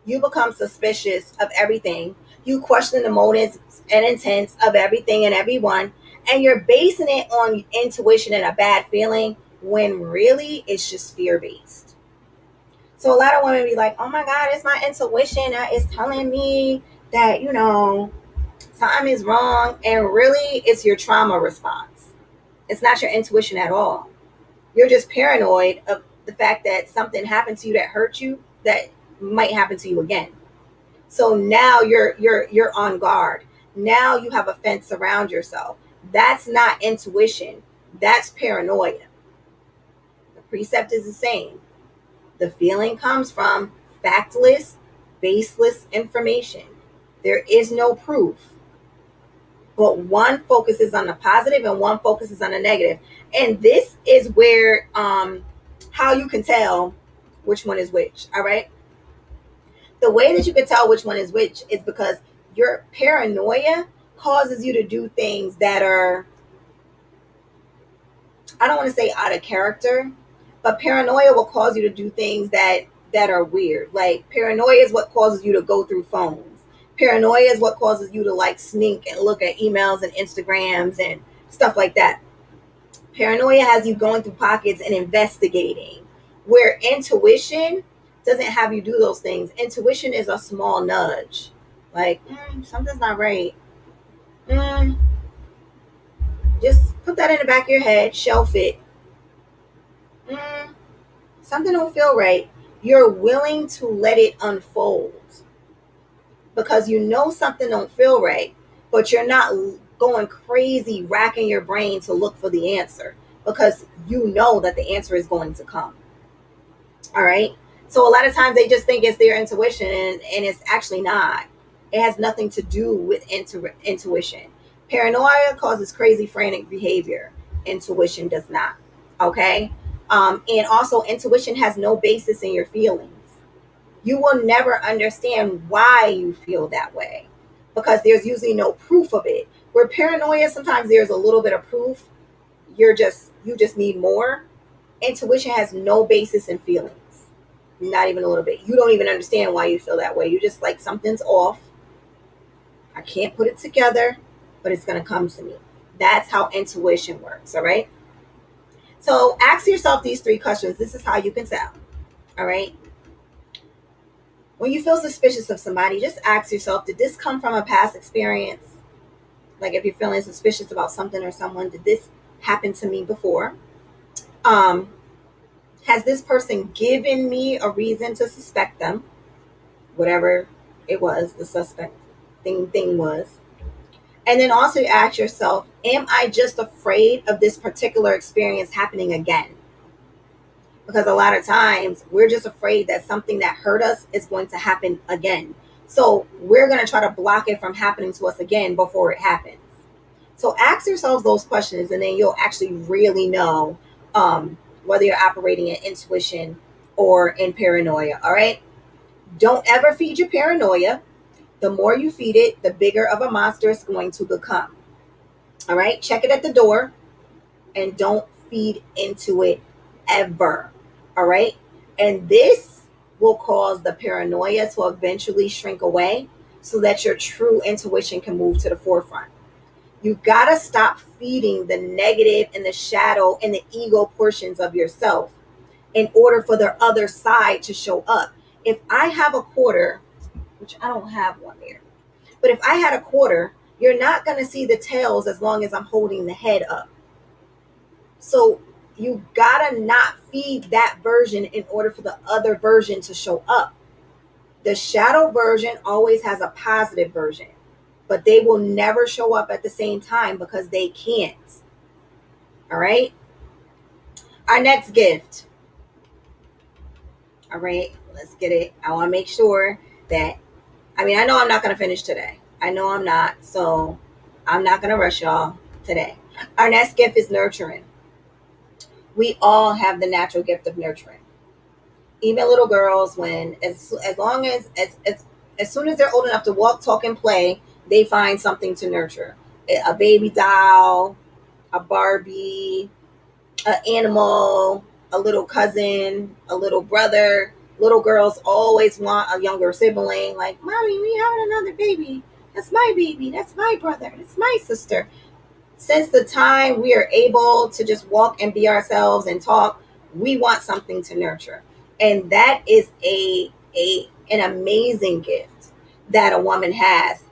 You become suspicious of everything. You question the motives and intents of everything and everyone, and you're basing it on intuition and a bad feeling when really it's just fear based. So a lot of women be like, "Oh my God, it's my intuition that is telling me that something is wrong," and really it's your trauma response. It's not your intuition at all. You're just paranoid of the fact that something happened to you that hurt you that might happen to you again. So now you're on guard. Now you have a fence around yourself. That's not intuition. That's paranoia. The precept is the same. The feeling comes from factless, baseless information. There is no proof, but one focuses on the positive and one focuses on the negative. And this is where how you can tell which one is which. All right. The way that you can tell which one is which is because your paranoia causes you to do things that are, I don't want to say out of character, but paranoia will cause you to do things that are weird. Like paranoia is what causes you to go through phones. Paranoia is what causes you to like sneak and look at emails and Instagrams and stuff like that. Paranoia has you going through pockets and investigating, where intuition doesn't have you do those things. Intuition is a small nudge, like something's not right. Mm, just put that in the back of your head, shelf it. Mm, something don't feel right. You're willing to let it unfold because you know something don't feel right, but you're not going crazy racking your brain to look for the answer because you know that the answer is going to come. All right. So a lot of times they just think it's their intuition, and it's actually not. It has nothing to do with intuition. Paranoia causes crazy, frantic behavior. Intuition does not. Okay. And also, intuition has no basis in your feelings. You will never understand why you feel that way because there's usually no proof of it. Where paranoia, sometimes there's a little bit of proof. You just need more. Intuition has no basis in feelings. Not even a little bit. You don't even understand why you feel that way. You just like something's off. I can't put it together, but it's going to come to me. That's how intuition works. All right. So ask yourself these three questions. This is how you can tell. All right. When you feel suspicious of somebody, just ask yourself, did this come from a past experience? Like if you're feeling suspicious about something or someone, did this happen to me before? Um, has this person given me a reason to suspect them? Whatever it was, the suspect thing was. And then also ask yourself, am I just afraid of this particular experience happening again? Because a lot of times we're just afraid that something that hurt us is going to happen again. So we're going to try to block it from happening to us again before it happens. So ask yourselves those questions, and then you'll actually really know whether you're operating in intuition or in paranoia. All right. Don't ever feed your paranoia. The more you feed it, the bigger of a monster it's going to become. All right. Check it at the door and don't feed into it ever. All right. And this will cause the paranoia to eventually shrink away so that your true intuition can move to the forefront. You gotta stop feeding the negative and the shadow and the ego portions of yourself in order for the other side to show up. If I have a quarter, which I don't have one there, but if I had a quarter, you're not gonna see the tails as long as I'm holding the head up. So you gotta not feed that version in order for the other version to show up. The shadow version always has a positive version, but they will never show up at the same time because they can't. All right. Our next gift. All right. Let's get it. I want to make sure that, I know I'm not going to finish today. I know I'm not. So I'm not going to rush y'all today. Our next gift is nurturing. We all have the natural gift of nurturing. Even little girls, when as long as soon as they're old enough to walk, talk, and play, they find something to nurture. A baby doll, a Barbie, an animal, a little cousin, a little brother. Little girls always want a younger sibling. Like, mommy, we having another baby. That's my baby. That's my brother. That's my sister. Since the time we are able to just walk and be ourselves and talk, we want something to nurture. And that is an amazing gift that a woman has.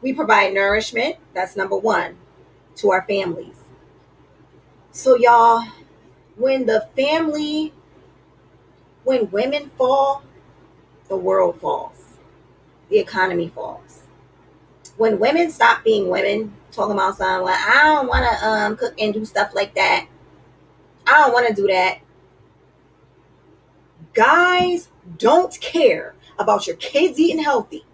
We provide nourishment. That's number one to our families. So y'all, when the family, when women fall, the world falls. The economy falls. When women stop being women, talking about something like, I don't want to cook and do stuff like that. I don't want to do that. Guys don't care about your kids eating healthy.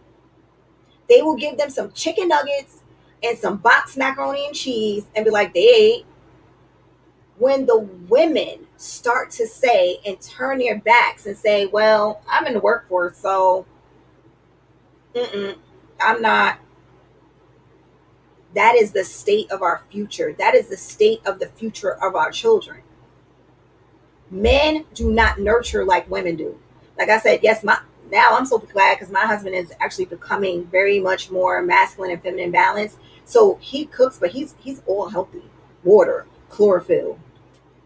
They will give them some chicken nuggets and some boxed macaroni and cheese and be like, they ate. When the women start to say and turn their backs and say, well, I'm in the workforce, so I'm not. That is the state of our future. That is the state of the future of our children. Men do not nurture like women do. Like I said, yes, now I'm so glad because my husband is actually becoming very much more masculine and feminine balanced. So he cooks, but he's all healthy. Water, chlorophyll.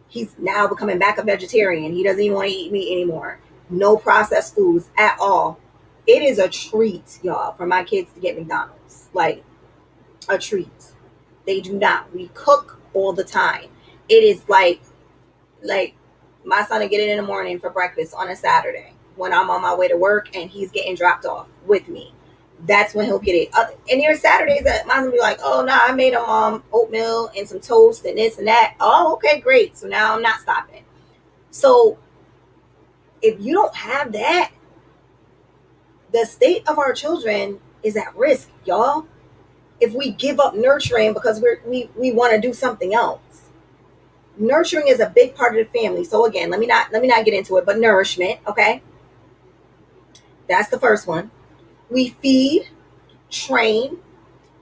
He's now becoming back a vegetarian. He doesn't even want to eat meat anymore. No processed foods at all. It is a treat, y'all, for my kids to get McDonald's. Like a treat. They do not. We cook all the time. It is like my son will get it in the morning for breakfast on a Saturday when I'm on my way to work and he's getting dropped off with me. That's when he'll get it. And there are Saturdays that my husband be like, oh, no, I made him oatmeal and some toast and this and that. Oh, okay, great. So now I'm not stopping. So if you don't have that, the state of our children is at risk, y'all. If we give up nurturing because we want to do something else. Nurturing is a big part of the family. So again, let me not get into it, but nourishment, okay? That's the first one. We feed, train,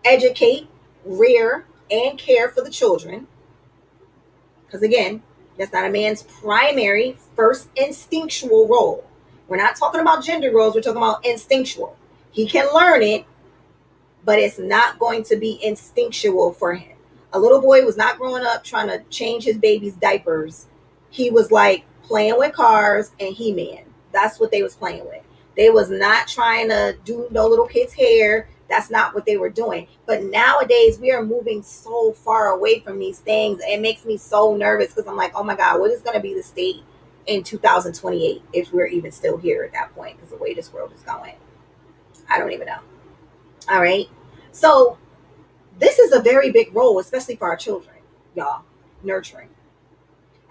educate, rear, and care for the children. Because again, that's not a man's primary, first instinctual role. We're not talking about gender roles, we're talking about instinctual. He can learn it, but it's not going to be instinctual for him. A little boy was not growing up trying to change his baby's diapers. He was like playing with cars and He-Man. That's what they was playing with. They was not trying to do no little kid's hair. That's not what they were doing. But nowadays we are moving so far away from these things. It makes me so nervous because I'm like, oh my God, what is going to be the state in 2028 if we're even still here at that point? Because the way this world is going, I don't even know. All right. So this is a very big role, especially for our children, y'all. Nurturing.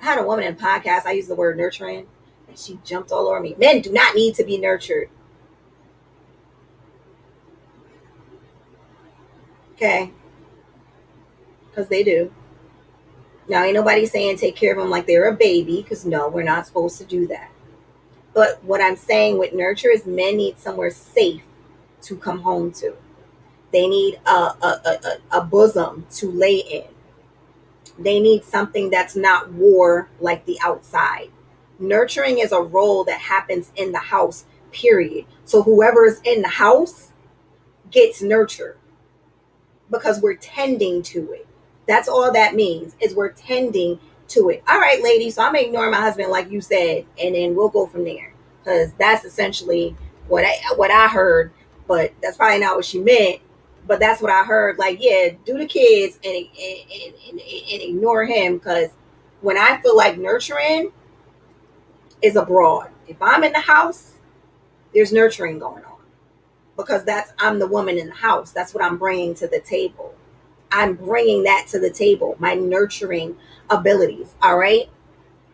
I had a woman in a podcast, I used the word nurturing, and she jumped all over me. Men do not need to be nurtured. Okay. Because they do. Now, ain't nobody saying take care of them like they're a baby, because no, we're not supposed to do that. But what I'm saying with nurture is men need somewhere safe to come home to. They need a bosom to lay in. They need something that's not war like the outside. Nurturing is a role that happens in the house, period. So whoever is in the house gets nurtured because we're tending to it. That's all that means is we're tending to it. All right, ladies, so I'm gonna ignore my husband like you said, and then we'll go from there. Because that's essentially what I heard, but that's probably not what she meant. But that's what I heard. Like, yeah, do the kids and ignore him. Because when I feel like nurturing is abroad, if I'm in the house, there's nurturing going on because that's I'm the woman in the house. That's what I'm bringing to the table. I'm bringing that to the table, my nurturing abilities. All right.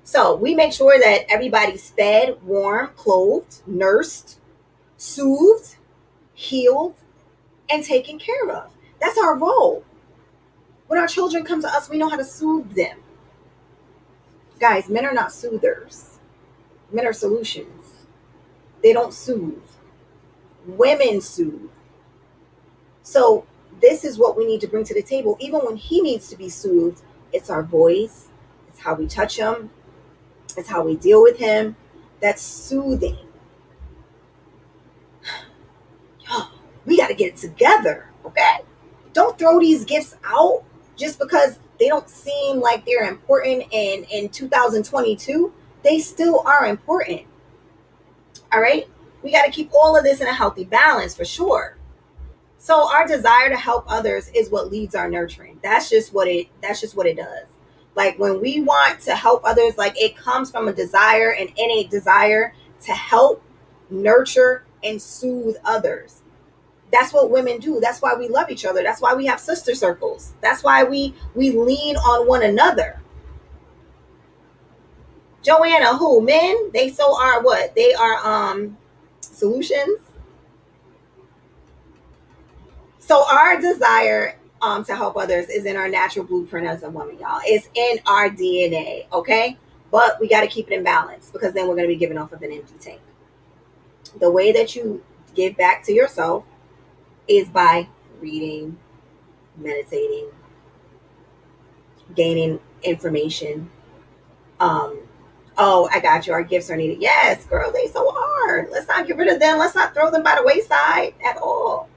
So we make sure that everybody's fed, warm, clothed, nursed, soothed, healed, and taken care of. That's our role. When our children come to us, we know how to soothe them. Guys, men are not soothers, men are solutions. They don't soothe, women soothe. So this is what we need to bring to the table. Even when he needs to be soothed, it's our voice, it's how we touch him, it's how we deal with him. That's soothing. Yo, we got to get it together, okay? Don't throw these gifts out just because they don't seem like they're important in 2022. They still are important. All right? We got to keep all of this in a healthy balance for sure. So our desire to help others is what leads our nurturing. That's just what it does. Like when we want to help others, like it comes from a desire, an innate desire to help, nurture, and soothe others. That's what women do. That's why we love each other. That's why we have sister circles. That's why we lean on one another. Joanna, who men? They so are what? They are solutions. So our desire to help others is in our natural blueprint as a woman, y'all. It's in our DNA, okay? But we got to keep it in balance because then we're going to be giving off of an empty tank. The way that you give back to yourself is by reading, meditating, gaining information. Um, oh, I got you. Our gifts are needed. Yes, girl, they so hard. Let's not get rid of them. Let's not throw them by the wayside at all.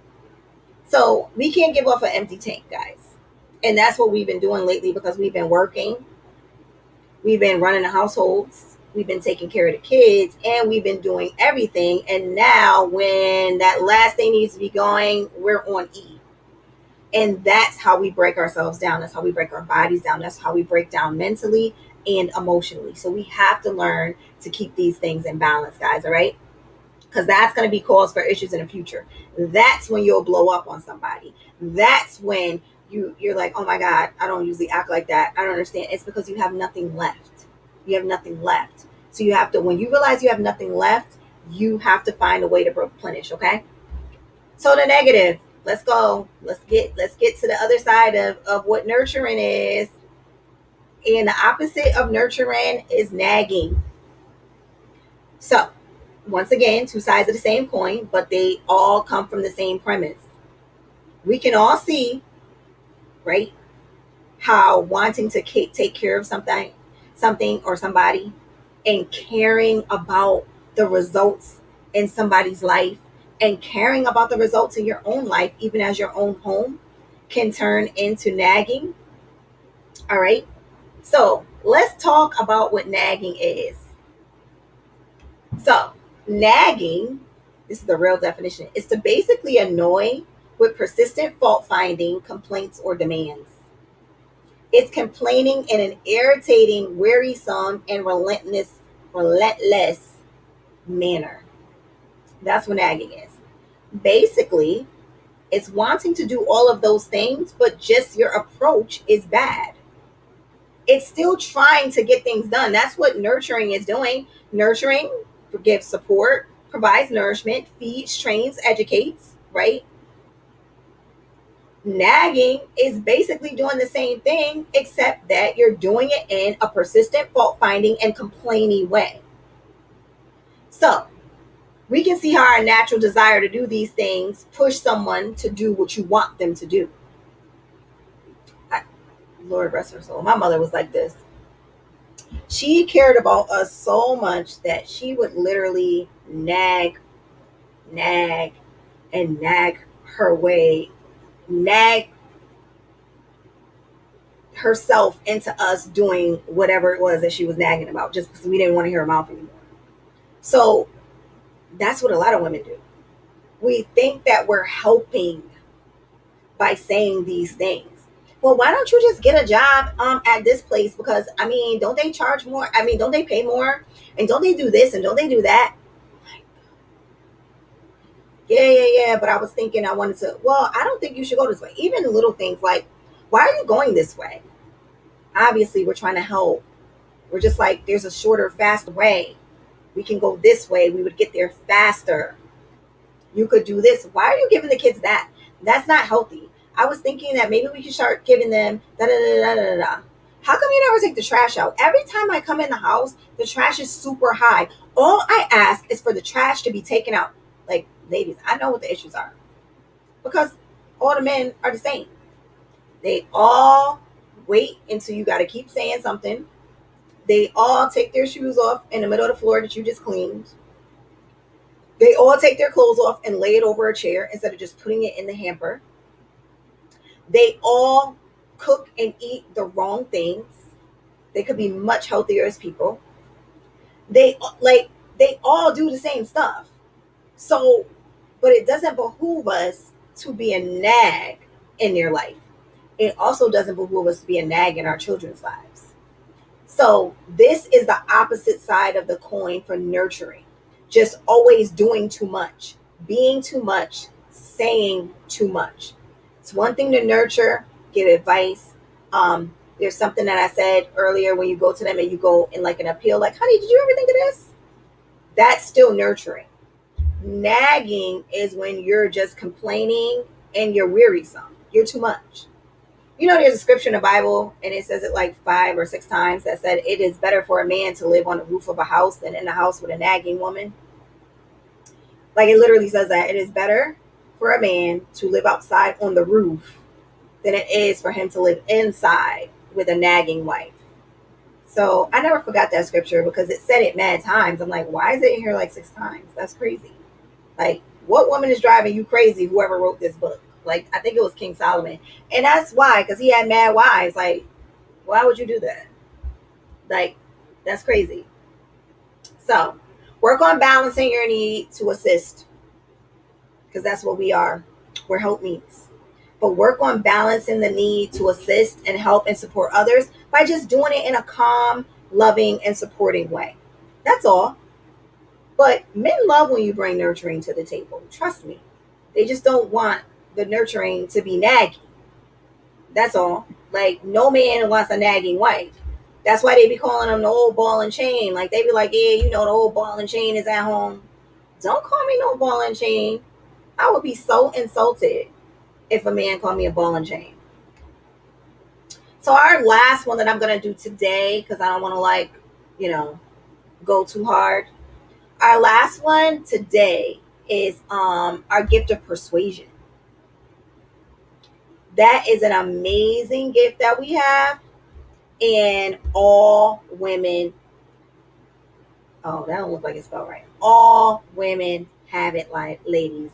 So we can't give off an empty tank, guys. And that's what we've been doing lately because we've been working, we've been running the households, we've been taking care of the kids, and we've been doing everything. And now, when that last thing needs to be going, we're on E. And that's how we break ourselves down. That's how we break our bodies down. That's how we break down mentally and emotionally. So we have to learn to keep these things in balance, guys. All right. Because that's going to be cause for issues in the future. That's when you'll blow up on somebody. That's when you're like, oh my God, I don't usually act like that. I don't understand. It's because you have nothing left. You have nothing left. So you have to, when you realize you have nothing left, you have to find a way to replenish. Okay. So the negative. Let's go. Let's get to the other side of what nurturing is. And the opposite of nurturing is nagging. So once again, two sides of the same coin, but they all come from the same premise. We can all see, right, how wanting to take care of something or somebody, and caring about the results in somebody's life, and caring about the results in your own life, even as your own home, can turn into nagging. All right. So let's talk about what nagging is. So, nagging, this is the real definition, is to basically annoy with persistent fault finding, complaints, or demands. It's complaining in an irritating, wearisome, and relentless manner. That's what nagging is. Basically, it's wanting to do all of those things, but just your approach is bad. It's still trying to get things done. That's what nurturing is doing. Nurturing gives support, provides nourishment, feeds, trains, educates, right? Nagging is basically doing the same thing, except that you're doing it in a persistent, fault finding, and complaining way. So we can see how our natural desire to do these things push someone to do what you want them to do. I, Lord rest her soul. My mother was like this. She cared about us so much that she would literally nag, and nag her way, nag herself into us doing whatever it was that she was nagging about just because we didn't want to hear her mouth anymore. So that's what a lot of women do. We think that we're helping by saying these things. Well, why don't you just get a job at this place? Because I mean, don't they charge more? I mean, don't they pay more? And don't they do this and don't they do that? Yeah. But I was thinking I wanted to. Well, I don't think you should go this way. Even the little things like, why are you going this way? Obviously, we're trying to help. We're just like, there's a shorter, faster way. We can go this way. We would get there faster. You could do this. Why are you giving the kids that? That's not healthy. I was thinking that maybe we could start giving them da da da da da da. How come you never take the trash out? Every time I come in the house, the trash is super high. All I ask is for the trash to be taken out. Like, ladies, I know what the issues are because all the men are the same. They all wait until you got to keep saying something. They all take their shoes off in the middle of the floor that you just cleaned. They all take their clothes off and lay it over a chair instead of just putting it in the hamper. They all cook and eat the wrong things. They could be much healthier as people. They all do the same stuff. So, but it doesn't behoove us to be a nag in their life. It also doesn't behoove us to be a nag in our children's lives. So, this is the opposite side of the coin for nurturing. Just always doing too much, being too much, saying too much. It's one thing to nurture, give advice. There's something that I said earlier when you go to them and you go in like an appeal, like, honey, did you ever think of this? That's still nurturing. Nagging is when you're just complaining and you're wearisome. You're too much. You know, there's a scripture in the Bible, and it says it like 5 or 6 times that said it is better for a man to live on the roof of a house than in a house with a nagging woman. Like it literally says that it is better for a man to live outside on the roof than it is for him to live inside with a nagging wife. So I never forgot that scripture because it said it mad times. I'm like, why is it in here like 6 times? That's crazy. Like, what woman is driving you crazy? Whoever wrote this book. Like, I think it was King Solomon. And that's why, because he had mad wives. Like, why would you do that? Like, that's crazy. So, work on balancing your need to assist, because that's what we are. We're helpmeets. But work on balancing the need to assist and help and support others by just doing it in a calm, loving, and supporting way. That's all. But men love when you bring nurturing to the table. Trust me. They just don't want the nurturing to be nagging. That's all. Like, no man wants a nagging wife. That's why they be calling them the old ball and chain. Like, they be like, yeah, you know, the old ball and chain is at home. Don't call me no ball and chain. I would be so insulted if a man called me a ball and chain. So our last one that I'm going to do today, because I don't want to, like, you know, go too hard. Our last one today is our gift of persuasion. That is an amazing gift that we have, and all women, oh, that don't look like it's spelled right. All women have it, like, ladies.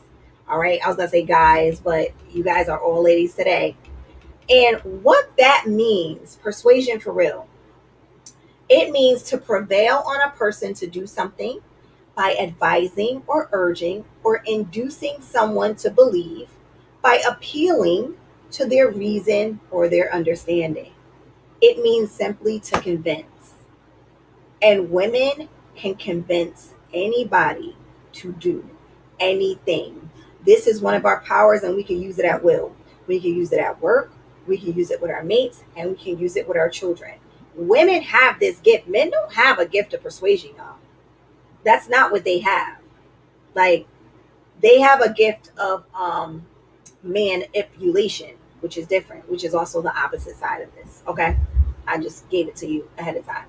All right. I was going to say guys, but you guys are all ladies today. And what that means, persuasion for real, it means to prevail on a person to do something by advising or urging or inducing someone to believe, by appealing to their reason or their understanding. It means simply to convince. And women can convince anybody to do anything. This is one of our powers, and we can use it at will. We can use it at work, we can use it with our mates, and we can use it with our children. Women have this gift. Men don't have a gift of persuasion, y'all. That's not what they have. Like, they have a gift of manipulation. which is different, which is also the opposite side of this. Okay. I just gave it to you ahead of time.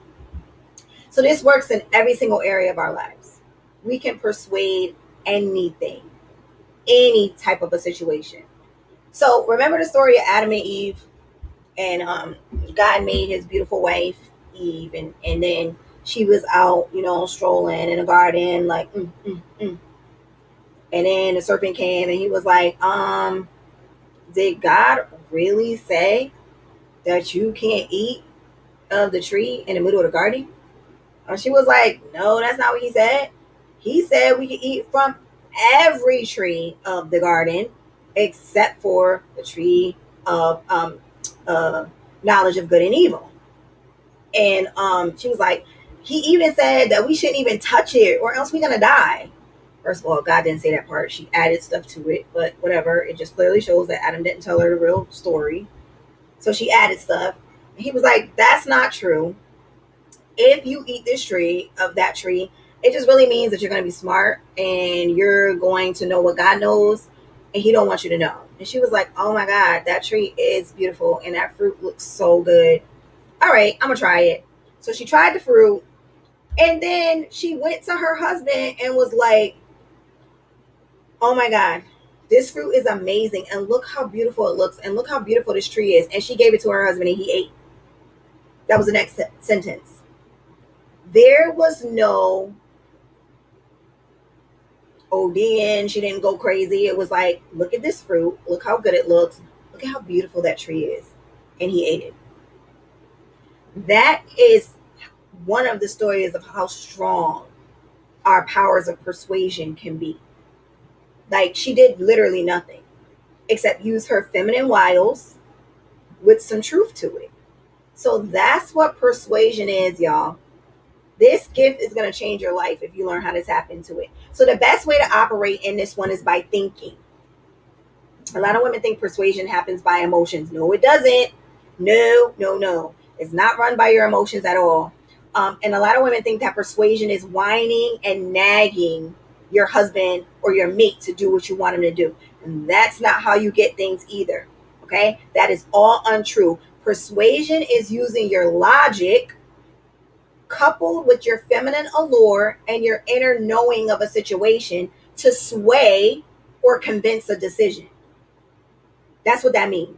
So this works in every single area of our lives. We can persuade anything, any type of a situation. So remember the story of Adam and Eve, and God made his beautiful wife Eve, and then she was out, strolling in a garden, like, and then the serpent came, and he was like, did God really say that you can't eat of the tree in the middle of the garden? And she was like, no, that's not what he said. He said we can eat from every tree of the garden except for the tree of uh, knowledge of good and evil. And she was like, he even said that we shouldn't even touch it or else we're going to die. First of all, God didn't say that part. She added stuff to it, but whatever. It just clearly shows that Adam didn't tell her the real story. So she added stuff. And he was like, that's not true. If you eat this tree of that tree, it just really means that you're going to be smart and you're going to know what God knows, and he don't want you to know. And she was like, oh my God, that tree is beautiful and that fruit looks so good. All right, I'm going to try it. So she tried the fruit, and then she went to her husband and was like, oh my God, this fruit is amazing. And look how beautiful it looks. And look how beautiful this tree is. And she gave it to her husband and he ate. That was the next sentence. There was no ODing. She didn't go crazy. It was like, look at this fruit. Look how good it looks. Look at how beautiful that tree is. And he ate it. That is one of the stories of how strong our powers of persuasion can be. Like, she did literally nothing except use her feminine wiles with some truth to it. So that's what persuasion is, y'all. This gift is going to change your life if you learn how to tap into it. So the best way to operate in this one is by thinking. A lot of women think persuasion happens by emotions. No, it doesn't. No. It's not run by your emotions at all. And a lot of women think that persuasion is whining and nagging your husband or your mate to do what you want them to do. And that's not how you get things either. Okay? That is all untrue. Persuasion is using your logic coupled with your feminine allure and your inner knowing of a situation to sway or convince a decision. That's what that means.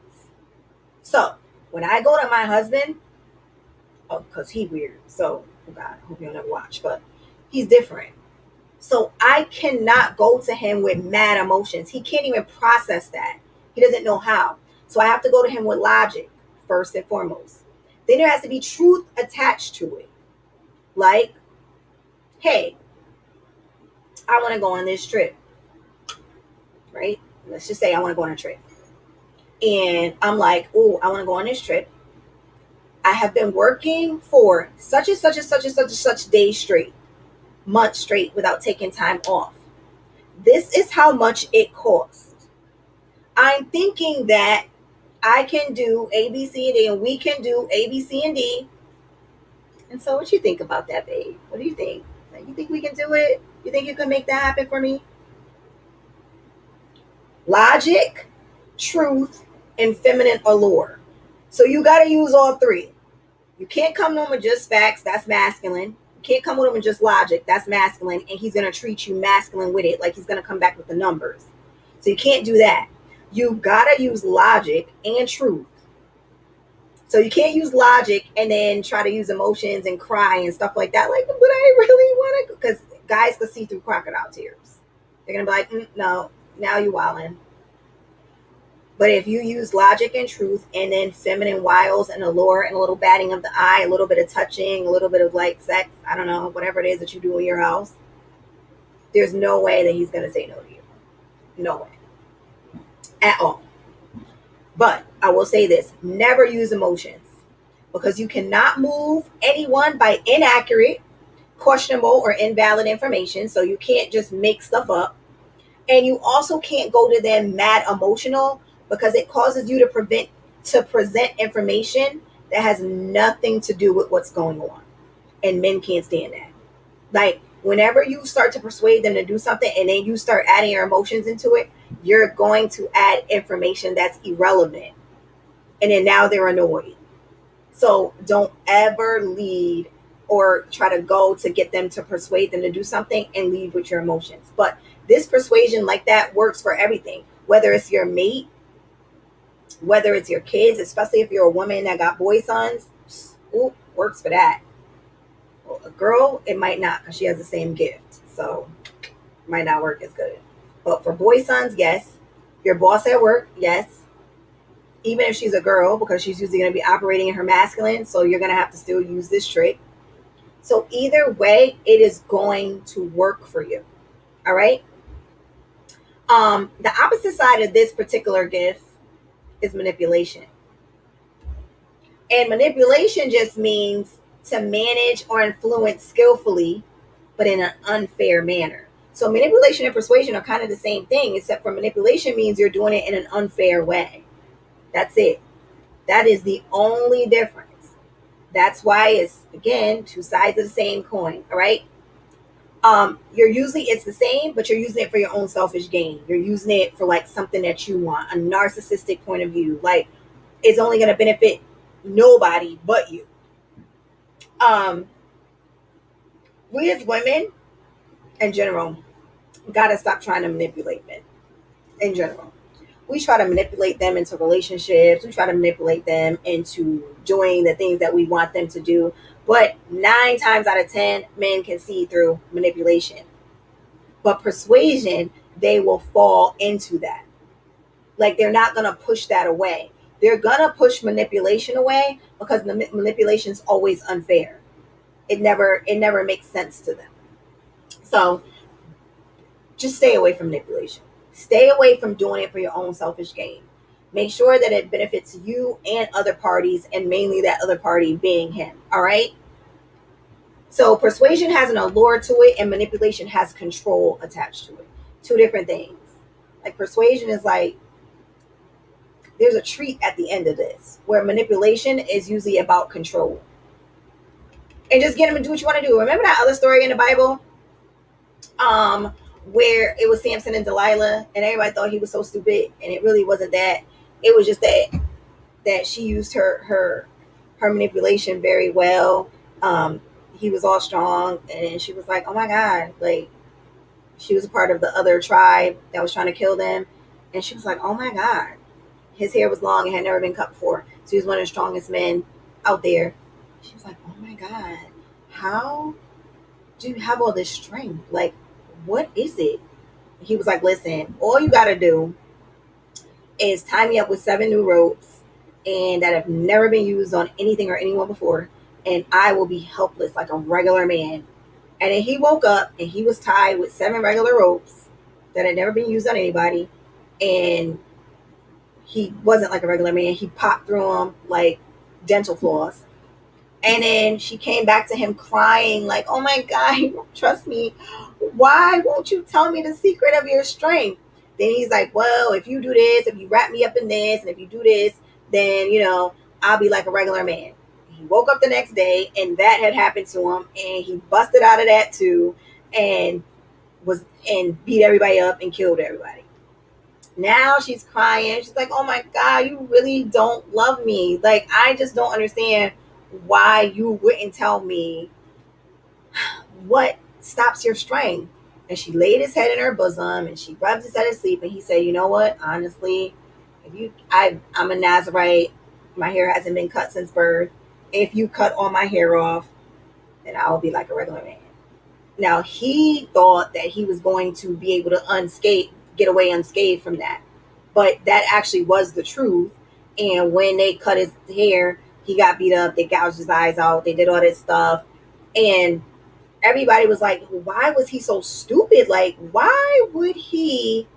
So when I go to my husband, because he weird, so oh God, I hope you'll never watch, but he's different. So I cannot go to him with mad emotions. He can't even process that. He doesn't know how. So I have to go to him with logic first and foremost. Then there has to be truth attached to it. Like, hey, I want to go on this trip, right? Let's just say I want to go on a trip. And I'm like, oh, I want to go on this trip. I have been working for such and such and such and such and such days straight, months straight without taking time off. This is how much it costs. I'm thinking that I can do A, B, C, and D, and we can do A, B, C, and D. And so what you think about that, babe? What do you think? You think we can do it? You think you can make that happen for me? Logic, truth, and feminine allure. So you got to use all three. You can't come to him with just facts. That's masculine. You can't come with him with just logic. That's masculine. And he's going to treat you masculine with it. Like he's going to come back with the numbers. So you can't do that. You got to use logic and truth. So you can't use logic and then try to use emotions and cry and stuff like that. Like, but I really want to, because guys can see through crocodile tears. They're going to be like, no, now you wildin'. But if you use logic and truth and then feminine wiles and allure and a little batting of the eye, a little bit of touching, a little bit of like sex, I don't know, whatever it is that you do in your house, there's no way that he's going to say no to you. No way. At all. But I will say this, never use emotions, because you cannot move anyone by inaccurate, questionable, or invalid information. So you can't just make stuff up. And you also can't go to them mad emotional, because it causes you to present information that has nothing to do with what's going on. And men can't stand that. Like, whenever you start to persuade them to do something and then you start adding your emotions into it, you're going to add information that's irrelevant. and then now they're annoyed. So don't ever lead or try to go to get them to persuade them to do something and lead with your emotions. But this persuasion like that works for everything, whether it's your mate, whether it's your kids, especially if you're a woman that got boy sons. Ooh, works for that. Well, a girl, it might not because she has the same gift. So it might not work as good. But for boy sons, yes. Your boss at work, yes. Even if she's a girl, because she's usually going to be operating in her masculine, so you're going to have to still use this trick. So either way, it is going to work for you. All right. The opposite side of this particular gift is manipulation. And manipulation just means to manage or influence skillfully, but in an unfair manner. So manipulation and persuasion are kind of the same thing, except for manipulation means you're doing it in an unfair way. That's it. That is the only difference. That's why it's, again, two sides of the same coin. All right. You're usually, it's the same, but you're using it for your own selfish gain. You're using it for like something that you want, a narcissistic point of view. Like it's only going to benefit nobody but you. Um, we as women in general gotta stop trying to manipulate men in general. We try to manipulate them into relationships. We try to manipulate them into doing the things that we want them to do. But 9 times out of 10, men can see through manipulation. But persuasion, they will fall into that. Like they're not going to push that away. They're going to push manipulation away because the manipulation is always unfair. It never makes sense to them. So just stay away from manipulation. Stay away from doing it for your own selfish gain. Make sure that it benefits you and other parties, and mainly that other party being him. All right. So persuasion has an allure to it, and manipulation has control attached to it. Two different things. Like persuasion is like there's a treat at the end of this, where manipulation is usually about control and just get them to do what you want to do. Remember that other story in the Bible, um, where it was Samson and Delilah, and everybody thought he was so stupid, and it really wasn't that. It was just that she used her manipulation very well. He was all strong, and she was like, "Oh my God!" Like she was a part of the other tribe that was trying to kill them, and she was like, "Oh my God!" His hair was long and had never been cut before, so he was one of the strongest men out there. She was like, "Oh my God, how do you have all this strength? Like, what is it?" He was like, "Listen, all you got to do is tie me up with 7 new ropes and that have never been used on anything or anyone before, and I will be helpless like a regular man." And then he woke up and he was tied with 7 regular ropes that had never been used on anybody, and he wasn't like a regular man. He popped through them like dental floss. And then she came back to him crying, like, "Oh my God, you don't trust me. Why won't you tell me the secret of your strength?" Then he's like, "Well, if you do this, if you wrap me up in this, and if you do this, then, I'll be like a regular man." He woke up the next day and that had happened to him, and he busted out of that too, and beat everybody up and killed everybody. Now she's crying. She's like, "Oh my God, you really don't love me. Like, I just don't understand why you wouldn't tell me what stops your strength." And she laid his head in her bosom and she rubbed his head asleep. And he said, "You know what? Honestly, I'm a Nazarite. My hair hasn't been cut since birth. If you cut all my hair off, then I'll be like a regular man." Now he thought that he was going to be able to get away unscathed from that, but that actually was the truth. And when they cut his hair, he got beat up. They gouged his eyes out. They did all this stuff, and everybody was like, "Why was he so stupid? Like, why would he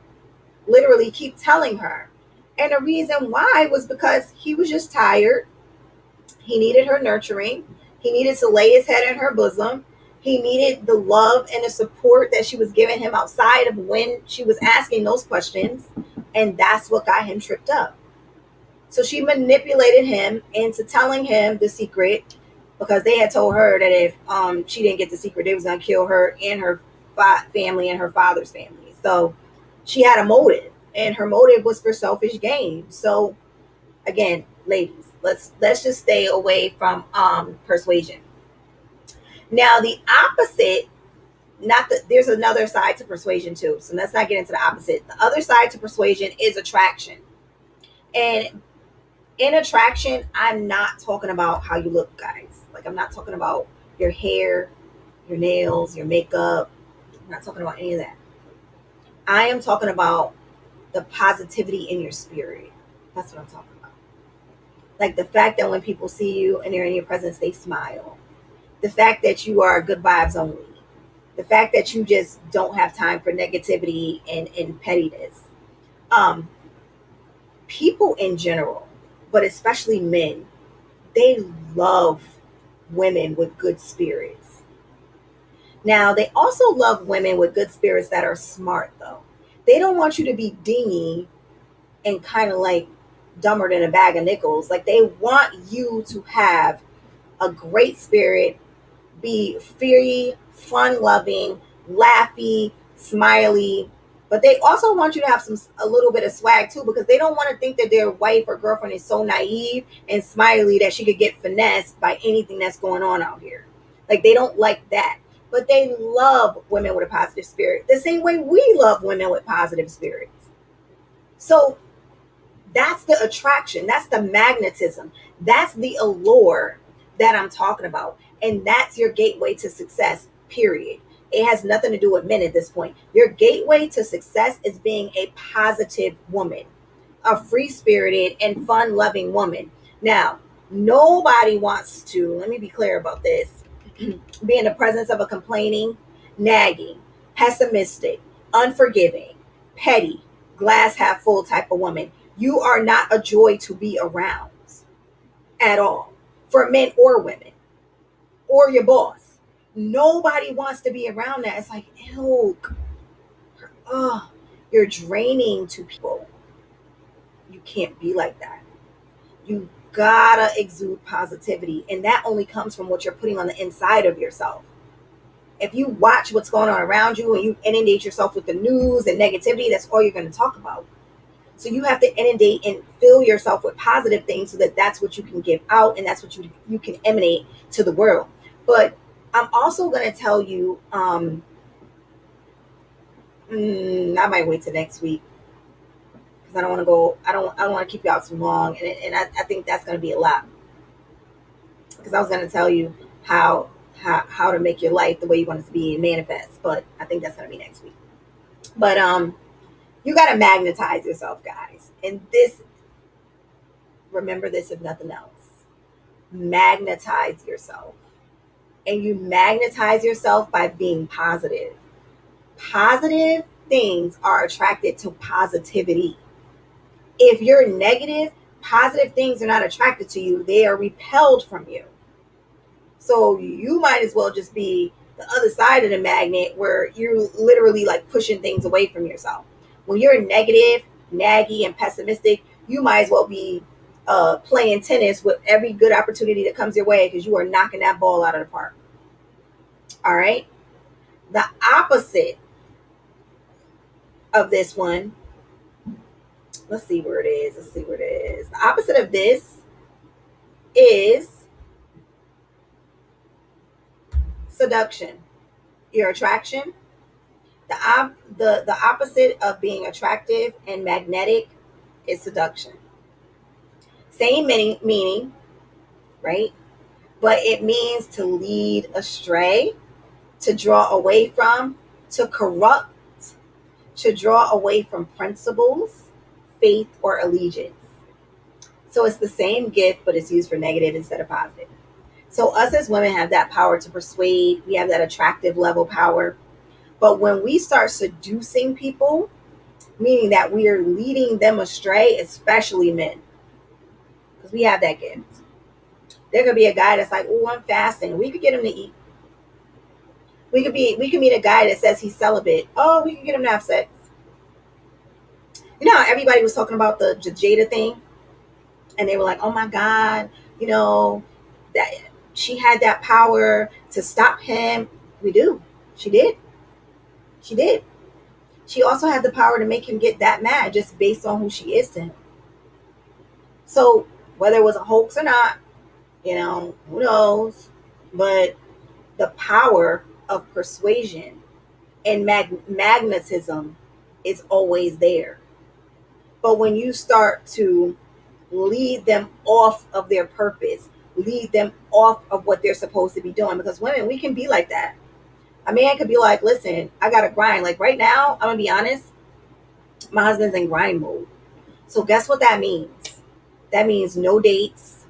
literally keep telling her?" And the reason why was because he was just tired. He needed her nurturing. He needed to lay his head in her bosom. He needed the love and the support that she was giving him outside of when she was asking those questions. And that's what got him tripped up. So she manipulated him into telling him the secret, because they had told her that if she didn't get the secret, they was going to kill her and her family and her father's family. So she had a motive, and her motive was for selfish gain. So again, ladies. Let's just stay away from persuasion. Now the opposite, not that there's another side to persuasion too. So let's not get into the opposite. The other side to persuasion is attraction. And in attraction, I'm not talking about how you look, guys. Like I'm not talking about your hair, your nails, your makeup. I'm not talking about any of that. I am talking about the positivity in your spirit. That's what I'm talking about. Like the fact that when people see you and they're in your presence, they smile. The fact that you are good vibes only. The fact that you just don't have time for negativity and pettiness. Um, People in general, but especially men, they love women with good spirits. Now, they also love women with good spirits that are smart, though. They don't want you to be dingy and kind of like dumber than a bag of nickels. Like, they want you to have a great spirit, be free, fun loving, laughy, smiley. But they also want you to have a little bit of swag too, because they don't want to think that their wife or girlfriend is so naive and smiley that she could get finessed by anything that's going on out here. Like they don't like that. But they love women with a positive spirit the same way we love women with positive spirits. So that's the attraction. That's the magnetism. That's the allure that I'm talking about. And that's your gateway to success, period. It has nothing to do with men at this point. Your gateway to success is being a positive woman, a free spirited and fun loving woman. Now, nobody wants to, let me be clear about this, be in the presence of a complaining, nagging, pessimistic, unforgiving, petty, glass half full type of woman. You are not a joy to be around at all, for men or women or your boss. Nobody wants to be around that. It's like, ew, oh, you're draining to people. You can't be like that. You gotta exude positivity, and that only comes from what you're putting on the inside of yourself. If you watch what's going on around you and you inundate yourself with the news and negativity, that's all you're going to talk about. So you have to inundate and fill yourself with positive things so that that's what you can give out and that's what you can emanate to the world. But I'm also going to tell you, I might wait till next week because I don't want to go. I don't want to keep you out too long, and I think that's going to be a lot because I was going to tell you how to make your life the way you want it to be and manifest, but I think that's going to be next week. But you got to magnetize yourself, guys, and this, remember this if nothing else, magnetize yourself. And you magnetize yourself by being positive. Positive things are attracted to positivity. If you're negative, positive things are not attracted to you, they are repelled from you. So you might as well just be the other side of the magnet where you're literally like pushing things away from yourself. When you're negative, naggy, and pessimistic, you might as well be playing tennis with every good opportunity that comes your way because you are knocking that ball out of the park. All right. The opposite of this one, let's see where it is. Let's see where it is. The opposite of this is seduction. Your attraction. The opposite of being attractive and magnetic is seduction. Same meaning, right? But it means to lead astray, to draw away from, to corrupt, to draw away from principles, faith, or allegiance. So it's the same gift, but it's used for negative instead of positive. So us as women have that power to persuade. We have that attractive level power. But when we start seducing people, meaning that we are leading them astray, especially men, because we have that gift. There could be a guy that's like, "Oh, I'm fasting." We could get him to eat. We could meet a guy that says he's celibate. Oh, we could get him to have sex. You know how everybody was talking about the Jada thing, and they were like, "Oh my God, you know that she had that power to stop him." We do. She did. She did. She also had the power to make him get that mad just based on who she is to him. So Whether it was a hoax or not, who knows? But the power of persuasion and magnetism is always there. But when you start to lead them off of their purpose, lead them off of what they're supposed to be doing, because women, we can be like that. A man could be like, listen, I got to grind. Like right now, I'm going to be honest, my husband's in grind mode. So guess what that means? That means no dates.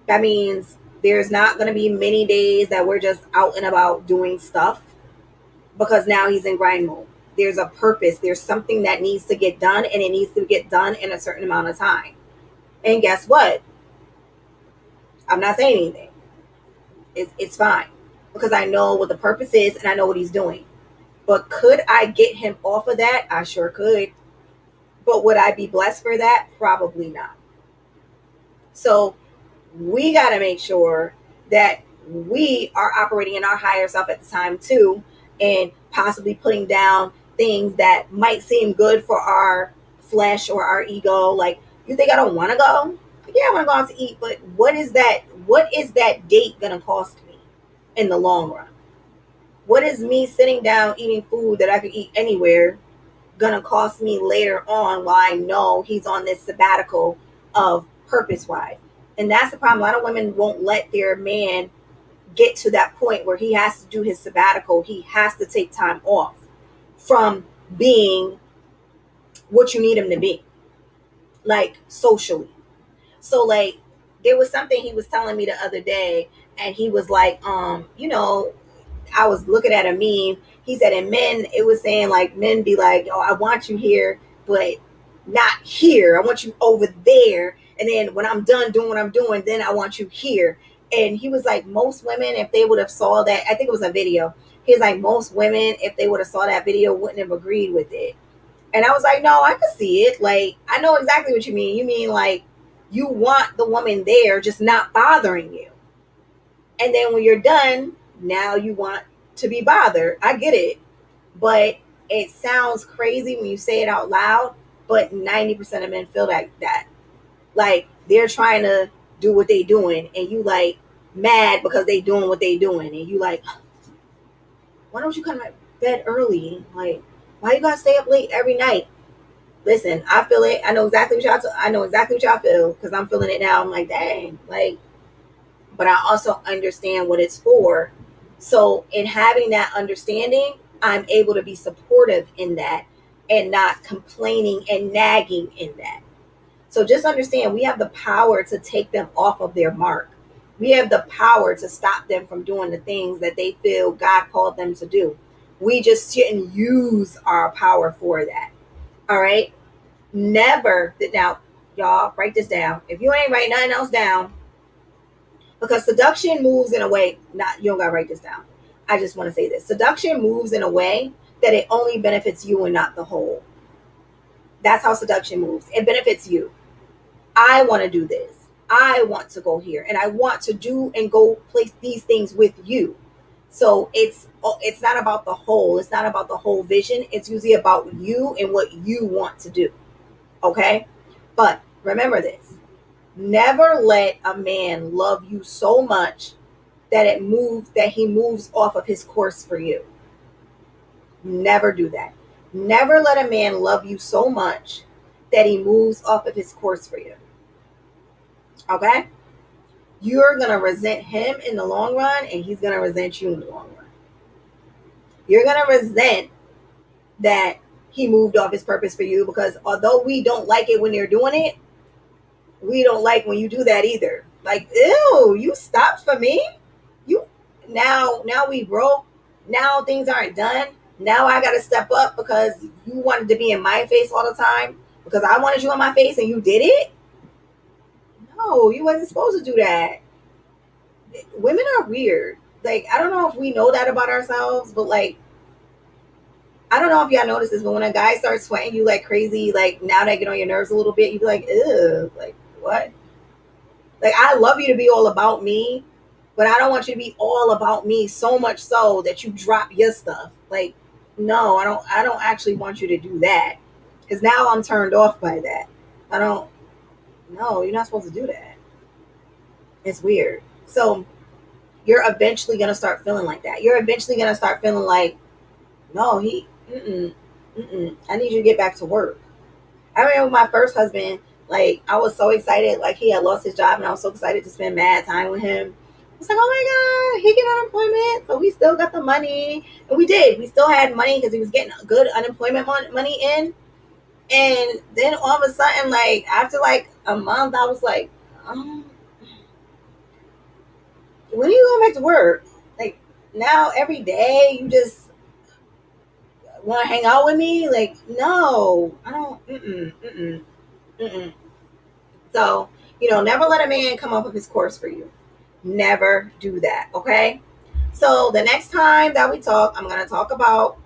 That means there's not going to be many days that we're just out and about doing stuff, because now he's in grind mode. There's a purpose. There's something that needs to get done, and it needs to get done in a certain amount of time. And guess what? I'm not saying anything. It's fine, because I know what the purpose is and I know what he's doing. But could I get him off of that? I sure could. But would I be blessed for that? Probably not. So we got to make sure that we are operating in our higher self at the time too, and possibly putting down things that might seem good for our flesh or our ego. Like, you think I don't want to go? Yeah, I want to go out to eat, but what is that date gonna cost me in the long run? What is me sitting down eating food that I could eat anywhere gonna cost me later on, while I know he's on this sabbatical of purpose wise? And that's the problem. A lot of women won't let their man get to that point where he has to do his sabbatical. He has to take time off from being what you need him to be, like socially. So like, there was something he was telling me the other day, and he was like, I was looking at a meme. He said, in men, it was saying like, men be like, oh, I want you here, but not here. I want you over there. And then when I'm done doing what I'm doing, then I want you here. And he was like, most women, if they would have saw that, I think it was a video. He was like, most women, if they would have saw that video, wouldn't have agreed with it. And I was like, no, I can see it. Like, I know exactly what you mean. You mean like, you want the woman there, just not bothering you. And then when you're done, now you want to be bothered. I get it. But it sounds crazy when you say it out loud. But 90% of men feel like that. Like, they're trying to do what they doing, and you like mad because they doing what they doing. And you like, why don't you come to bed early? Like, why you gotta stay up late every night? Listen, I feel it. I know exactly what y'all feel, because I'm feeling it now. I'm like, dang, like, but I also understand what it's for. So in having that understanding, I'm able to be supportive in that, and not complaining and nagging in that. So just understand, we have the power to take them off of their mark. We have the power to stop them from doing the things that they feel God called them to do. We just shouldn't use our power for that. All right. Never. Now, y'all, write this down. If you ain't write nothing else down, because seduction moves in a way, not, you don't gotta write this down. I just want to say this. Seduction moves in a way that it only benefits you and not the whole. That's how seduction moves. It benefits you. I want to do this. I want to go here, and I want to do and go place these things with you. So it's not about the whole. It's not about the whole vision. It's usually about you and what you want to do. Okay? But remember this. Never let a man love you so much that he moves off of his course for you. Never do that. Never let a man love you so much that he moves off of his course for you. Okay? You're going to resent him in the long run, and he's going to resent you in the long run. You're going to resent that he moved off his purpose for you, because although we don't like it when they're doing it, we don't like when you do that either. Like, ew, you stopped for me? You now we broke. Now things aren't done. Now I got to step up because you wanted to be in my face all the time, because I wanted you in my face and you did it? No, you wasn't supposed to do that. Women are weird. Like, I don't know if we know that about ourselves, but like, I don't know if y'all notice this, but when a guy starts sweating you like crazy, like now that get on your nerves a little bit, you be like, ew, like what? Like, I love you to be all about me, but I don't want you to be all about me so much so that you drop your stuff. Like, no, I don't actually want you to do that, because now I'm turned off by that. I don't. No, you're not supposed to do that. It's weird. So you're eventually gonna start feeling like that. You're eventually gonna start feeling like, no, I need you to get back to work. I remember my first husband, like, I was so excited, like, he had lost his job, and I was so excited to spend mad time with him. I was like, oh my God, he get unemployment, so we still got the money. And we did. We still had money because he was getting good unemployment money in. And then all of a sudden, like, after like a month, I was like, um, when are you going back to work? Like, now every day you just want to hang out with me? Like, no, I don't, mm-mm. So, never let a man come off of his course for you. Never do that, okay? So, the next time that we talk, I'm going to talk about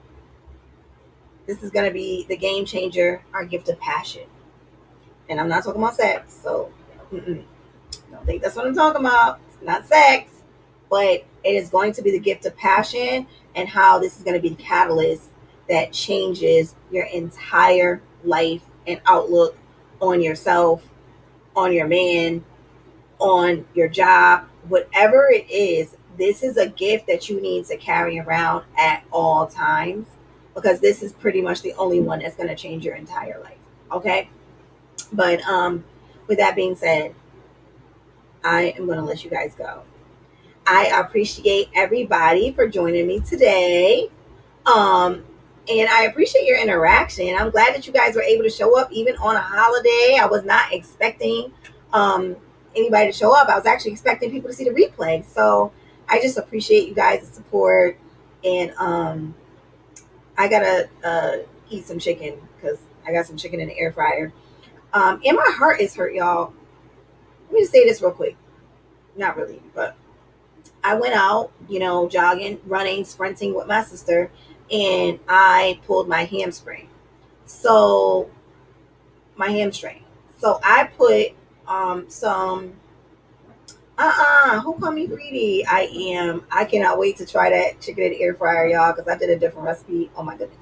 this is going to be the game changer, our gift of passion. And I'm not talking about sex. So, don't think that's what I'm talking about. It's not sex, but it is going to be the gift of passion and how this is going to be the catalyst that changes your entire life and outlook on yourself, on your man, on your job, whatever it is. This is a gift that you need to carry around at all times because this is pretty much the only one that's going to change your entire life. Okay. But with that being said, I am going to let you guys go. I appreciate everybody for joining me today. Um, and I appreciate your interaction. I'm glad that you guys were able to show up even on a holiday. I was not expecting um, anybody to show up. I was actually expecting people to see the replay. So I just appreciate you guys' support. And I got to eat some chicken because I got some chicken in the air fryer. And my heart is hurt, y'all. Let me just say this real quick. Not really, but I went out, jogging, running, sprinting with my sister, and I pulled my hamstring. So my hamstring. So I put some who called me greedy? I am. I cannot wait to try that chicken in the air fryer, y'all, because I did a different recipe. Oh my goodness.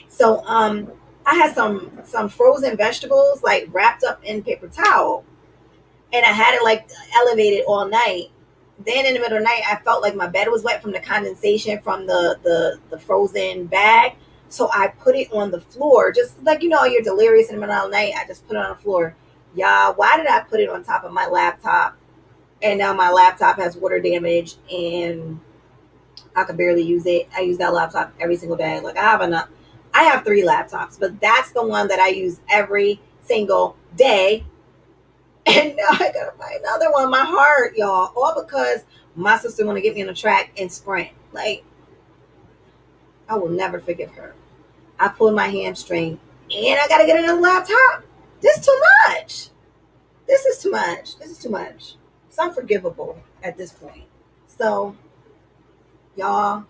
So I had some frozen vegetables like wrapped up in paper towel, and I had it like elevated all night. Then in the middle of the night, I felt like my bed was wet from the condensation from the frozen bag. So I put it on the floor, just like you're delirious in the middle of the night. I just put it on the floor. Y'all, why did I put it on top of my laptop? And now my laptop has water damage, and I can barely use it. I use that laptop every single day. Like I have 3 laptops, but that's the one that I use every single day. And now I gotta buy another one. My heart, y'all, all because my sister want to get me on the track and sprint. Like, I will never forgive her. I pulled my hamstring, and I gotta get another laptop. This is too much. This is too much. This is too much. It's unforgivable at this point. So, y'all,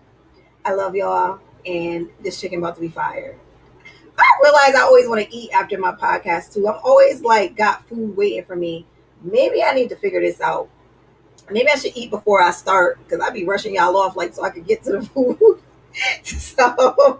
I love y'all, and this chicken about to be fired. I realize I always want to eat after my podcast too. I'm always like got food waiting for me. Maybe I need to figure this out. Maybe I should eat before I start because I be rushing y'all off like so I could get to the food. So,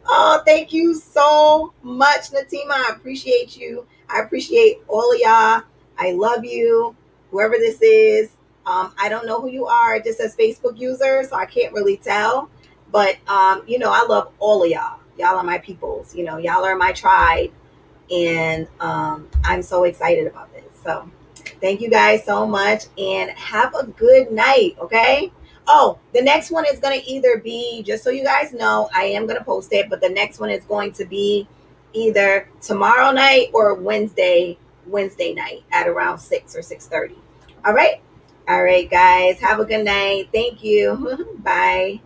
oh, thank you so much, Natima. I appreciate you. I appreciate all of y'all. I love you, whoever this is. I don't know who you are. It just says Facebook user, so I can't really tell. But I love all of y'all. Y'all are my peoples. Y'all are my tribe, and I'm so excited about this. So thank you guys so much and have a good night. Okay. Oh, the next one is going to either be, just so you guys know, I am going to post it, but the next one is going to be either tomorrow night or Wednesday night at around 6 or 6:30. All right. All right, guys. Have a good night. Thank you. Bye.